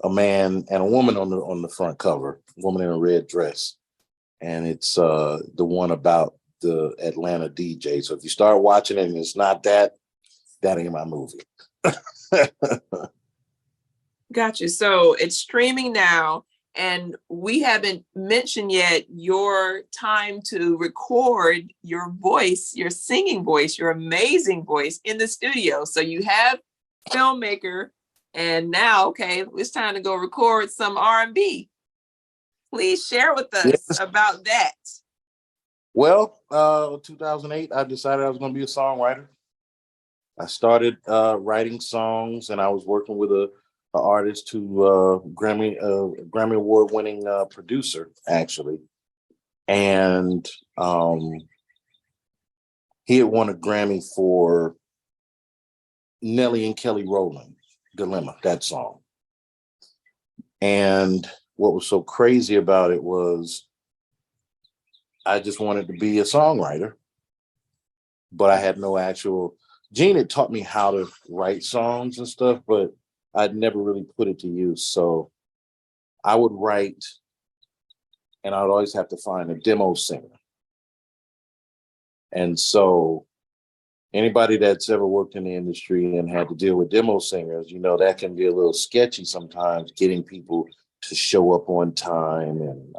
a man and a woman on the front cover, a woman in a red dress, and it's the one about the Atlanta DJ. So if you start watching it and it's not that ain't my movie. Gotcha. So it's streaming now, and we haven't mentioned yet your time to record your voice, your singing voice, your amazing voice in the studio. So you have Filmmaker, and now, okay, it's time to go record some R&B. Please share with us about that. Well, 2008, I decided I was going to be a songwriter. I started writing songs, and I was working with an artist who Grammy Award winning producer, actually. And he had won a Grammy for Nelly and Kelly Rowland, Dilemma, that song. And what was so crazy about it was I just wanted to be a songwriter, but I had no actual. Gene had taught me how to write songs and stuff, but I'd never really put it to use. So I would write, and I'd always have to find a demo singer. And so anybody that's ever worked in the industry and had to deal with demo singers, you know, that can be a little sketchy sometimes, getting people to show up on time and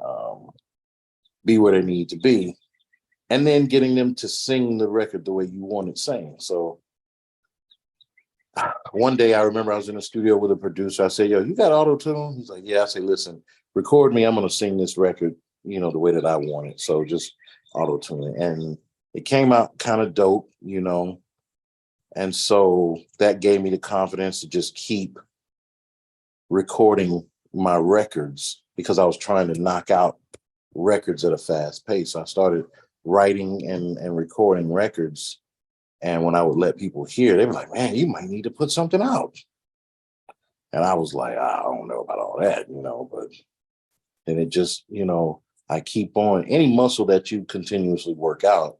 be where they need to be, and then getting them to sing the record the way you want it sang. So one day I remember I was in the studio with a producer. I said, yo, you got auto-tune? He's like, yeah. I say, listen, record me. I'm going to sing this record, you know, the way that I want it. So just auto-tune it. And it came out kind of dope, you know. And so that gave me the confidence to just keep recording my records, because I was trying to knock out records at a fast pace. So I started writing and recording records. And when I would let people hear, they were like, man, you might need to put something out. And I was like, I don't know about all that, you know, but then it just, you know, I keep on. Any muscle that you continuously work out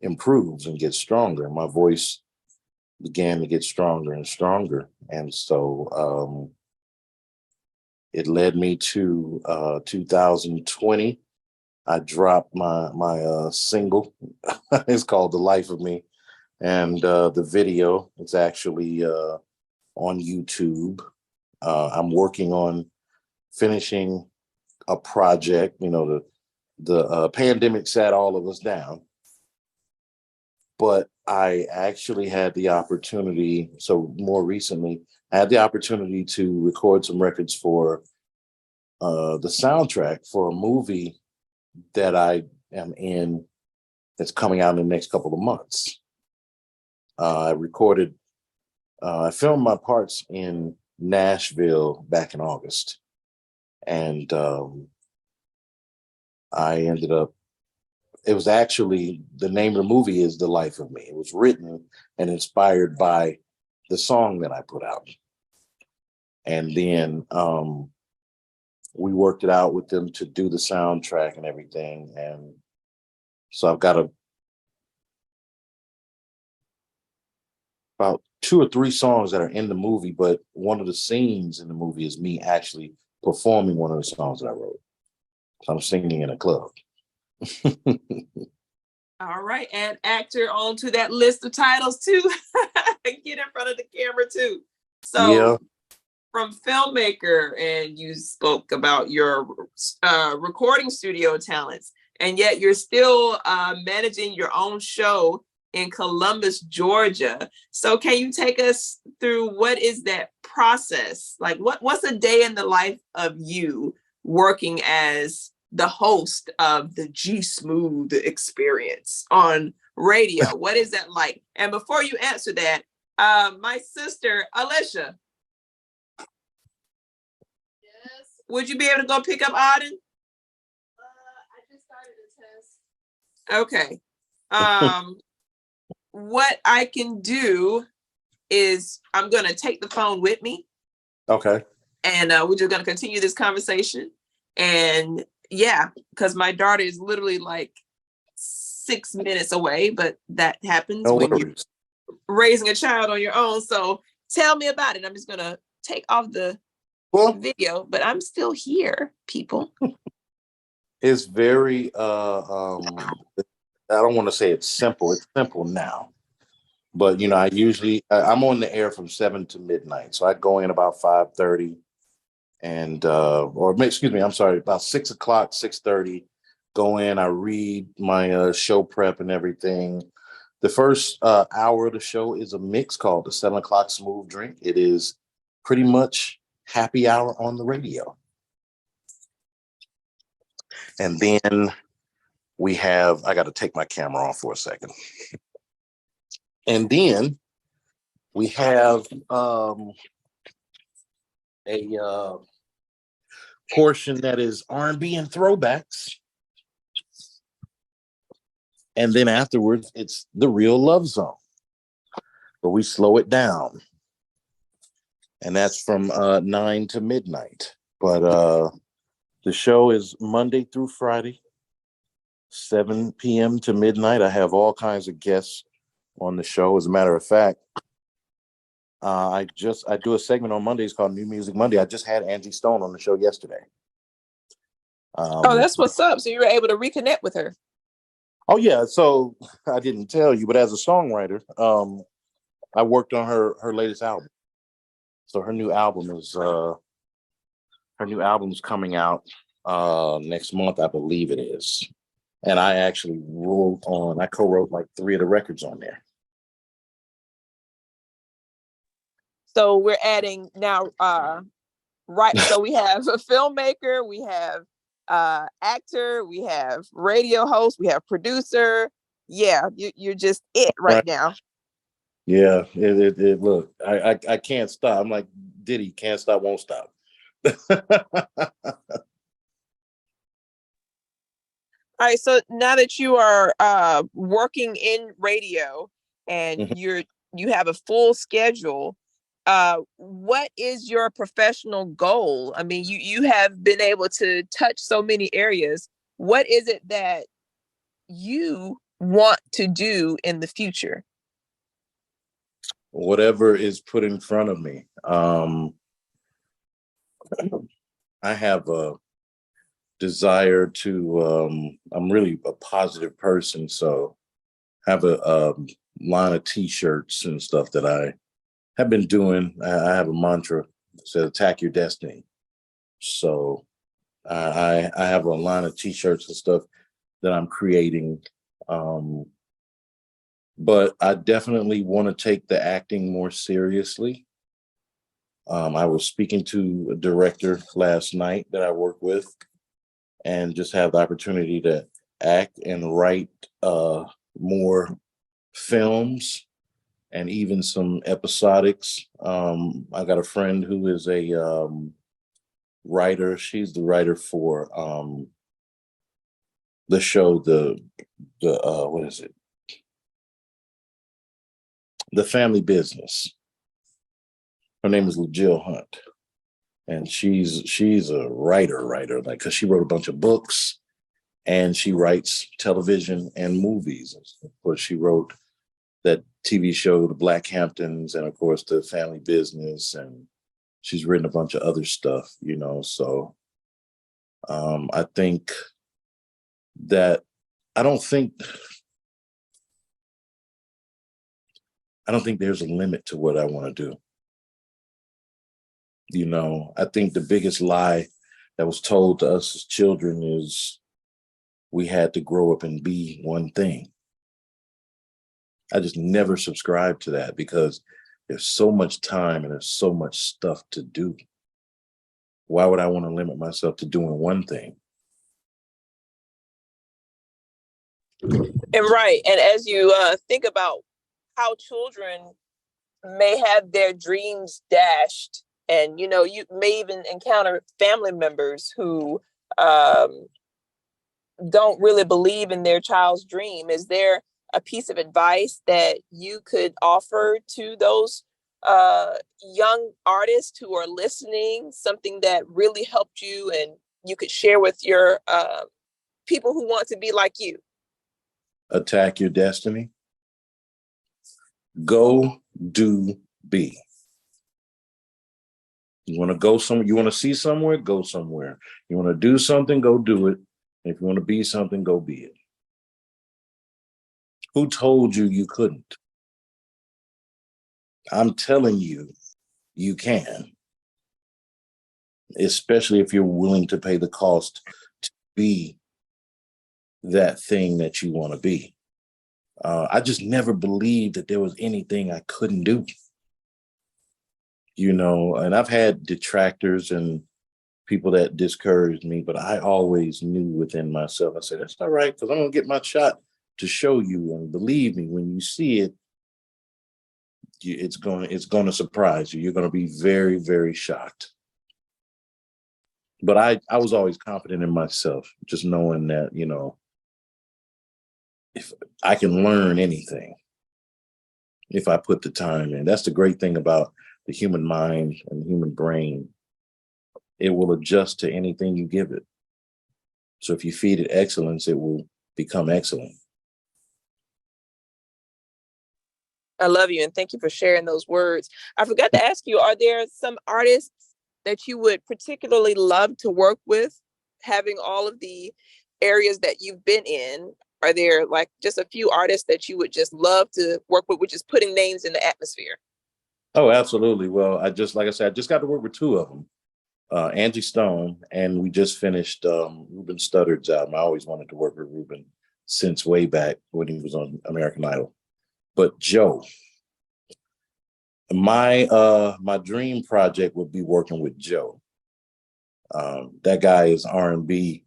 improves and gets stronger. My voice began to get stronger and stronger. And so it led me to 2020. I dropped my single. It's called The Life of Me. And the video is actually on YouTube. I'm working on finishing a project. You know, the pandemic sat all of us down, but I actually had the opportunity. So more recently, I had the opportunity to record some records for the soundtrack for a movie that I am in that's coming out in the next couple of months. I filmed my parts in Nashville back in August. And I ended up, it was actually, the name of the movie is The Life of Me. It was written and inspired by the song that I put out. And then we worked it out with them to do the soundtrack and everything. And so I've got about 2 or 3 songs that are in the movie, but one of the scenes in the movie is me actually performing one of the songs that I wrote. So I'm singing in a club. All right, and actor onto that list of titles too. Get in front of the camera too. So yeah. From Filmmaker, and you spoke about your recording studio talents, and yet you're still managing your own show in Columbus, Georgia. So can you take us through what is that process? Like what's a day in the life of you working as the host of the G Smoove Experience on radio? What is that like? And before you answer that, my sister, Alicia. Yes. Would you be able to go pick up Auden? I just started a test. Okay. What I can do is I'm going to take the phone with me. Okay. And we're just going to continue this conversation. And yeah, because my daughter is literally like 6 minutes away, but that happens when you're raising a child on your own. So tell me about it. I'm just going to take off the video, but I'm still here, people. It's very, I don't want to say it's simple. It's simple now. But, you know, I'm on the air from 7 to midnight. So I go in about 5:30 and, about 6 o'clock, 6:30, go in, I read my show prep and everything. The first hour of the show is a mix called the 7 o'clock Smooth Drink. It is pretty much happy hour on the radio. And then I got to take my camera off for a second. And then we have a portion that is R&B and throwbacks. And then afterwards, it's the real love zone, but we slow it down. and that's from 9 to midnight. But the show is Monday through Friday, 7 p.m. to midnight. I have all kinds of guests on the show. As a matter of fact, I do a segment on Mondays called New Music Monday. I just had Angie Stone on the show yesterday. Oh, that's what's up. So you were able to reconnect with her. Oh yeah. So I didn't tell you, but as a songwriter, I worked on her latest album. So her new album's coming out next month, I believe it is. And I actually I co-wrote like 3 of the records on there. So we're adding now, right? So we have a filmmaker, we have actor, we have radio host, we have producer. Yeah, you're just it right now. Yeah, it look, I can't stop. I'm like Diddy, can't stop, won't stop. All right, so now that you are working in radio and you have a full schedule, what is your professional goal? I mean, you have been able to touch so many areas. What is it that you want to do in the future? Whatever is put in front of me. I have a desire to, I'm really a positive person, so I have a line of t-shirts and stuff that I have been doing. I have a mantra that says attack your destiny. So I have a line of t-shirts and stuff that I'm creating. But I definitely want to take the acting more seriously. I was speaking to a director last night that I work with, and just have the opportunity to act and write more films and even some episodics. I got a friend who is a writer. She's the writer for the show, the what is it? The Family Business. Her name is Jill Hunt. And she's a writer, like, because she wrote a bunch of books and she writes television and movies. Of course, she wrote that TV show, The Black Hamptons, and of course, The Family Business. And she's written a bunch of other stuff, you know. So I think that I don't think there's a limit to what I want to do. You know, I think the biggest lie that was told to us as children is we had to grow up and be one thing. I just never subscribed to that because there's so much time and there's so much stuff to do. Why would I want to limit myself to doing one thing? And right. And as you think about how children may have their dreams dashed, and, you know, you may even encounter family members who don't really believe in their child's dream. Is there a piece of advice that you could offer to those young artists who are listening, something that really helped you and you could share with your people who want to be like you? Attack your destiny. Go, do, be. You want to go somewhere, you want to see somewhere, go somewhere. You want to do something, go do it. If you want to be something, go be it. Who told you you couldn't? I'm telling you, you can. Especially if you're willing to pay the cost to be that thing that you want to be. I just never believed that there was anything I couldn't do. You know, and I've had detractors and people that discouraged me, but I always knew within myself, I said, that's all right, because I'm going to get my shot to show you. And believe me, when you see it, it's going to surprise you. You're going to be very, very shocked. But I was always confident in myself, just knowing that, you know, if I can learn anything, if I put the time in. That's the great thing about the human mind and the human brain, it will adjust to anything you give it. So if you feed it excellence, it will become excellent. I love you, and thank you for sharing those words. I forgot to ask you, are there some artists that you would particularly love to work with, having all of the areas that you've been in? Are there like just a few artists that you would just love to work with, which is putting names in the atmosphere? Oh, absolutely. Well, like I said, I just got to work with two of them, Angie Stone, and we just finished Ruben Studdard's album. I always wanted to work with Ruben since way back when he was on American Idol. But Joe, my dream project would be working with Joe. That guy is R&B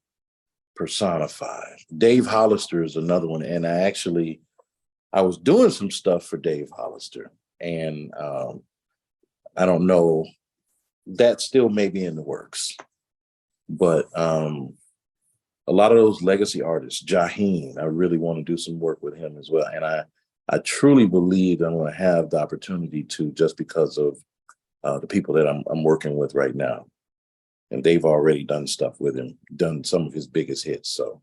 personified. Dave Hollister is another one, and I was doing some stuff for Dave Hollister, and I don't know, that still may be in the works, but a lot of those legacy artists, Jaheim, I really want to do some work with him as well, and I truly believe I'm going to have the opportunity to, just because of the people that I'm working with right now. And they've already done stuff with him, done some of his biggest hits. So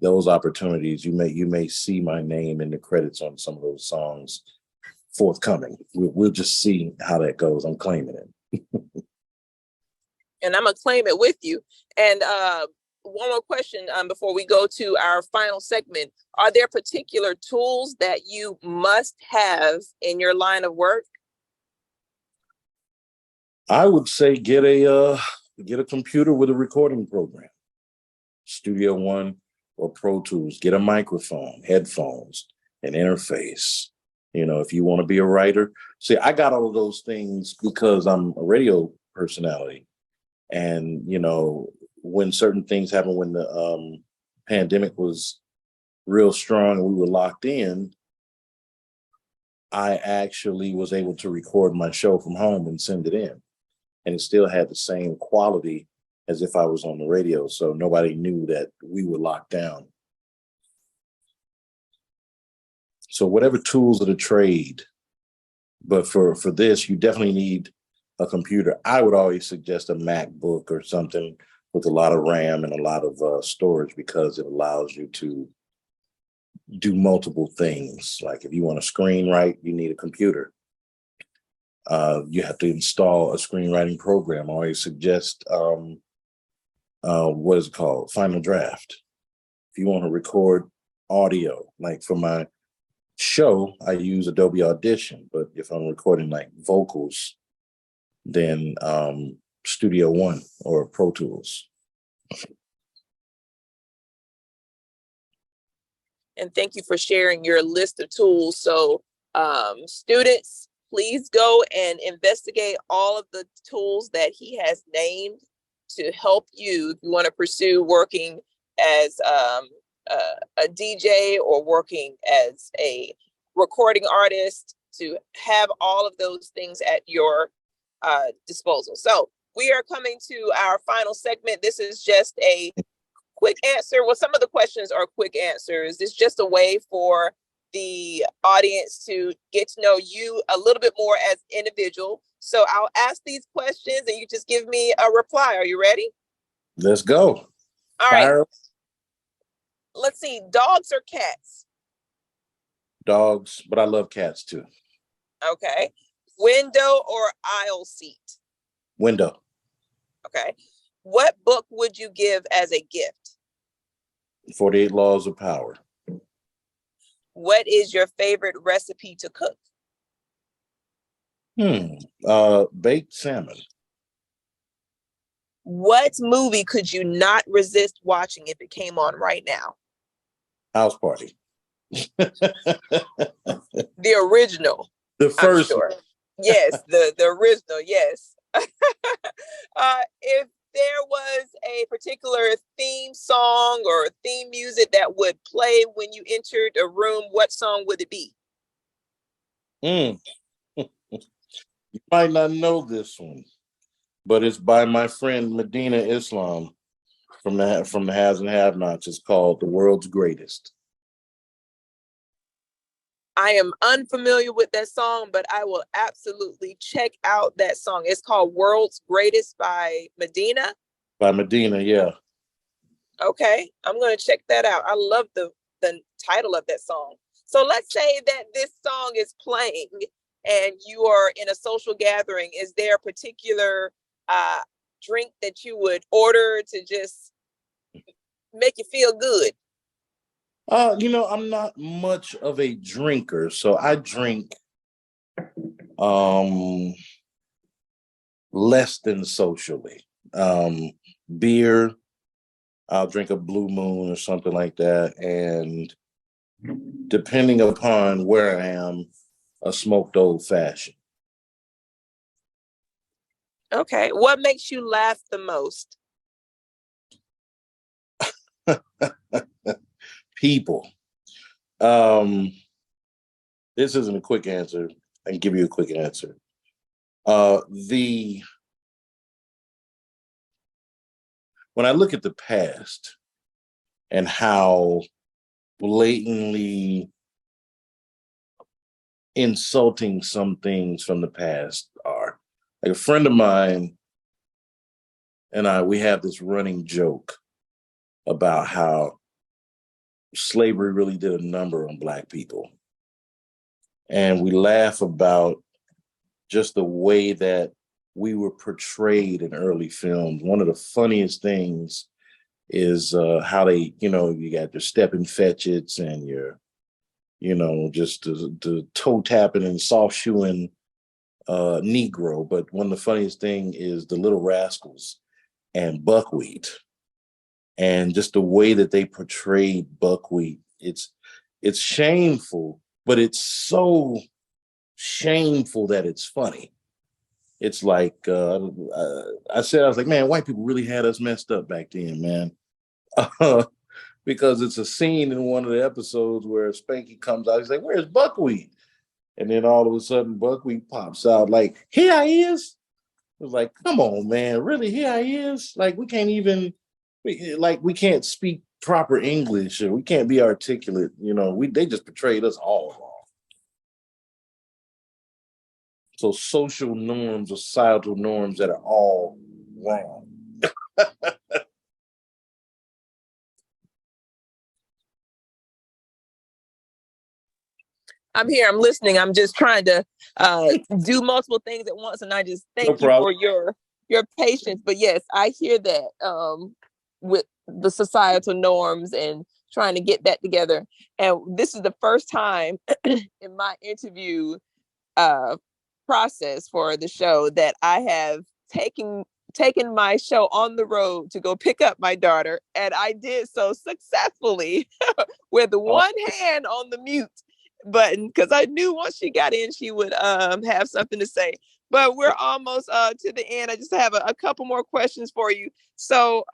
those opportunities, you may see my name in the credits on some of those songs forthcoming. We'll just see how that goes. I'm claiming it. And I'm gonna claim it with you. And one more question before we go to our final segment. Are there particular tools that you must have in your line of work? I would say get a computer with a recording program, Studio One or Pro Tools. Get a microphone, headphones, an interface. You know, if you want to be a writer. See, I got all of those things because I'm a radio personality. And, you know, when certain things happened, when the pandemic was real strong and we were locked in, I actually was able to record my show from home and send it in. And it still had the same quality as if I was on the radio. So nobody knew that we were locked down. So whatever tools of the trade, but for this, you definitely need a computer. I would always suggest a MacBook or something with a lot of RAM and a lot of storage, because it allows you to do multiple things. Like if you want to screenwrite, you need a computer. You have to install a screenwriting program. I always suggest, what is it called? Final Draft. If you want to record audio, like for my show, I use Adobe Audition, but if I'm recording like vocals, then Studio One or Pro Tools. And thank you for sharing your list of tools. So students, please go and investigate all of the tools that he has named to help you if you want to pursue working as a DJ or working as a recording artist, to have all of those things at your disposal. So we are coming to our final segment. This is just a quick answer. Well, some of the questions are quick answers. It's just a way for the audience to get to know you a little bit more as an individual. So I'll ask these questions and you just give me a reply. Are you ready? Let's go. All right. Let's see. Dogs or cats? Dogs, but I love cats too. Okay. Window or aisle seat? Window. Okay. What book would you give as a gift? 48 Laws of Power. What is your favorite recipe to cook? Baked salmon. What movie could you not resist watching if it came on right now? House Party. The original. The first. Sure. Yes, the original, yes. If there was a particular theme song or theme music that would play when you entered a room, what song would it be? You might not know this one, but it's by my friend Medina Islam from the Has and Have Nots. It's called The World's Greatest. I am unfamiliar with that song, but I will absolutely check out that song. It's called World's Greatest by Medina. By Medina, yeah. Okay, I'm going to check that out. I love the title of that song. So let's say that this song is playing and you are in a social gathering. Is there a particular drink that you would order to just make you feel good? I'm not much of a drinker, so I drink less than socially. Beer, I'll drink a Blue Moon or something like that, and depending upon where I am, a smoked old fashioned. Okay, what makes you laugh the most? People. This isn't a quick answer. I can give you a quick answer. When I look at the past and how blatantly insulting some things from the past are, like a friend of mine and we have this running joke about how slavery really did a number on Black people. And we laugh about just the way that we were portrayed in early films. One of the funniest things is how they, you got your stepping fetchits and your, just the toe tapping and soft shoeing Negro. But one of the funniest thing is the Little Rascals and Buckwheat, and just the way that they portrayed Buckwheat. It's shameful, but it's so shameful that it's funny. It's like I was like, man, white people really had us messed up back then, man. Because it's a scene in one of the episodes where Spanky comes out. He's like, "Where's Buckwheat?" And then all of a sudden, Buckwheat pops out like, "Here I is." It was like, come on, man, really? Here I is. Like, we can't speak proper English, or we can't be articulate. They just portrayed us all wrong. So social norms or societal norms that are all wrong. I'm here, I'm listening. I'm just trying to do multiple things at once. And I just thank you for your patience. But yes, I hear that with the societal norms and trying to get that together. And this is the first time in my interview process for the show that I have taken my show on the road to go pick up my daughter, and I did so successfully with one hand on the mute button because I knew once she got in she would have something to say. But we're almost to the end. I just have a couple more questions for you. So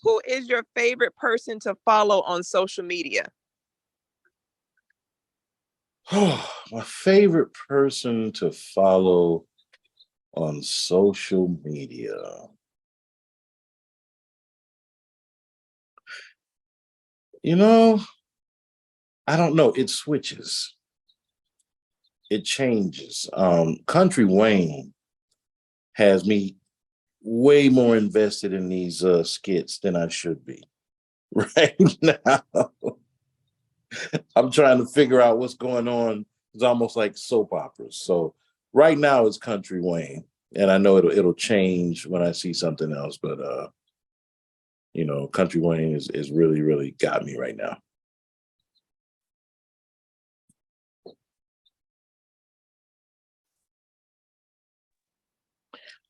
who is your favorite person to follow on social media? My favorite person to follow on social media. I don't know. It switches. It changes. Country Wayne has me way more invested in these skits than I should be. Right now, I'm trying to figure out what's going on. It's almost like soap operas. So right now it's Country Wayne, and I know it'll change when I see something else. But Country Wayne is really, really got me right now.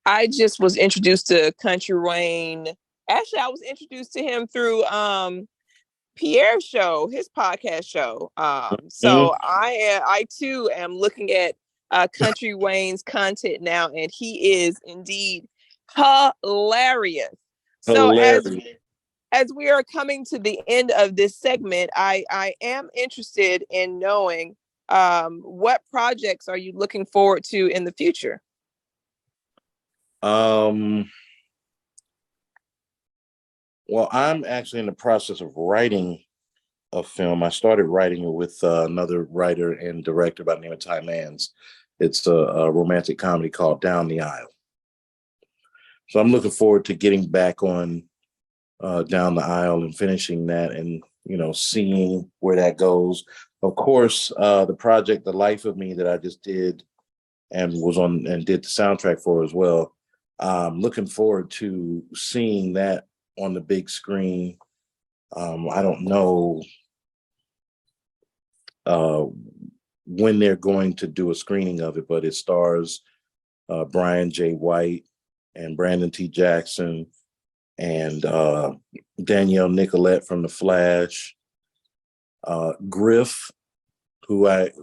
I just was introduced to Country Wayne. Actually, I was introduced to him through Pierre's show, his podcast show. So I too am looking at Country Wayne's content now, and he is indeed hilarious. So as we are coming to the end of this segment, I am interested in knowing what projects are you looking forward to in the future? Well, I'm actually in the process of writing a film. I started writing it with another writer and director by the name of Ty Mans. It's a romantic comedy called Down the Aisle. So I'm looking forward to getting back on Down the Aisle and finishing that, and seeing where that goes. Of course, the project The Life of Me that I just did and was on and did the soundtrack for as well. Looking forward to seeing that on the big screen. I don't know when they're going to do a screening of it, but it stars Brian J. White and Brandon T. Jackson and Danielle Nicolette from The Flash, Griff, that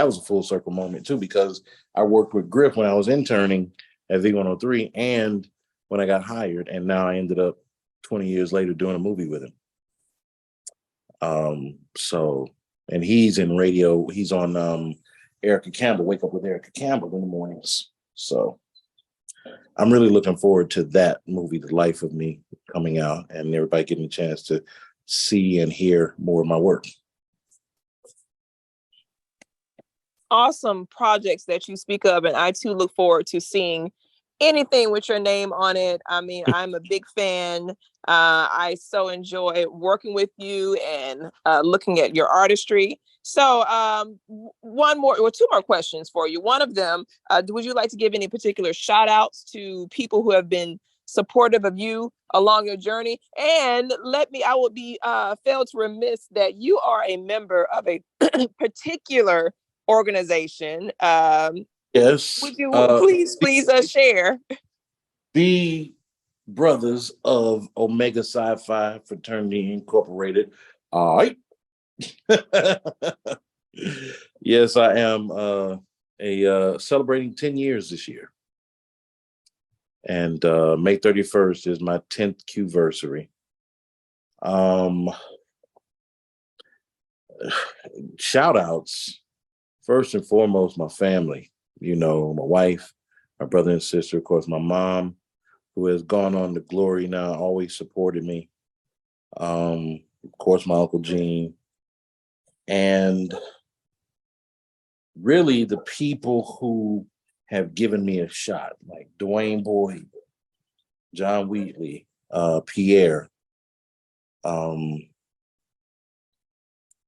was a full circle moment too, because I worked with Griff when I was interning at V103 and when I got hired, and now I ended up 20 years later doing a movie with him. And he's in radio. He's on Erica Campbell, Wake Up with Erica Campbell in the mornings. So I'm really looking forward to that movie, The Life of Me, coming out and everybody getting a chance to see and hear more of my work. Awesome projects that you speak of, and I too look forward to seeing anything with your name on it. I mean, I'm a big fan. I so enjoy working with you and looking at your artistry. So two more questions for you. One of them, would you like to give any particular shout outs to people who have been supportive of you along your journey? And I would be failed to remiss that you are a member of a particular organization. Yes. Would you please share? The Brothers of Omega Sci-Fi Fraternity Incorporated. All right. Yes, I am celebrating 10 years this year. And May 31st is my 10th Q-versary. Shout outs. First and foremost, my family, my wife, my brother and sister, of course, my mom, who has gone on to glory now, always supported me. Of course, my Uncle Gene. And really the people who have given me a shot, like Dwayne Boyd, John Wheatley, Pierre,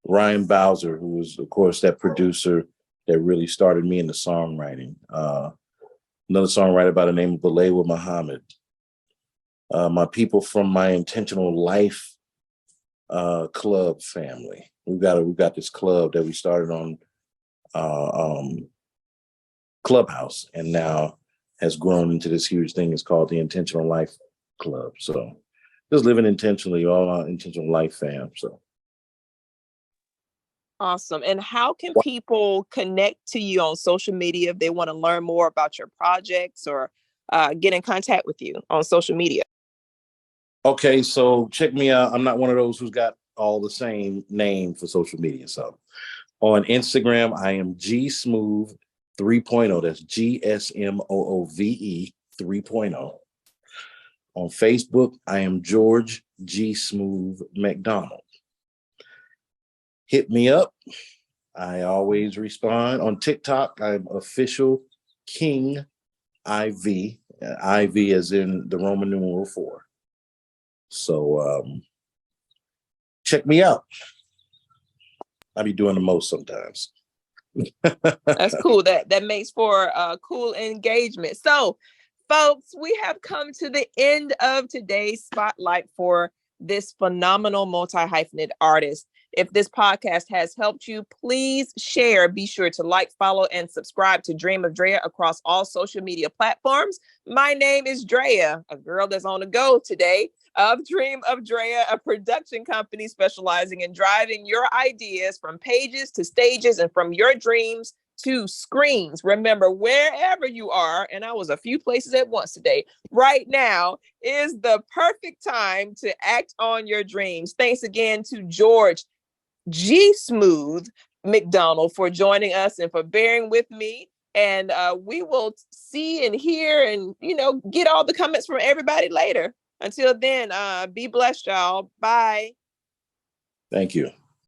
Ryan Bowser, who was, of course, that producer that really started me into songwriting. Another songwriter by the name of Balewa Muhammad. My people from my Intentional Life club family. We've got this club that we started on Clubhouse, and now has grown into this huge thing. It's called the Intentional Life Club. So just living intentionally, all our Intentional Life fam. So. Awesome. And how can people connect to you on social media if they want to learn more about your projects or get in contact with you on social media? Okay, so check me out. I'm not one of those who's got all the same name for social media. So on Instagram, I am G Smoove 3.0. That's GSMOOVE 3.0. On Facebook, I am George G Smoove McDonald. Hit me up. I always respond. On TikTok, I'm official King IV. IV as in the Roman numeral 4. So check me out. I be doing the most sometimes. That's cool. That makes for cool engagement. So, folks, we have come to the end of today's spotlight for this phenomenal multi-hyphenate artist. If this podcast has helped you, please share. Be sure to like, follow, and subscribe to Dream of Drea across all social media platforms. My name is Drea, a girl that's on the go today, of Dream of Drea, a production company specializing in driving your ideas from pages to stages and from your dreams to screens. Remember, wherever you are, and I was a few places at once today, right now is the perfect time to act on your dreams. Thanks again to George G Smoove McDonald for joining us and for bearing with me. And we will see and hear and, get all the comments from everybody later. Until then, be blessed, y'all. Bye. Thank you.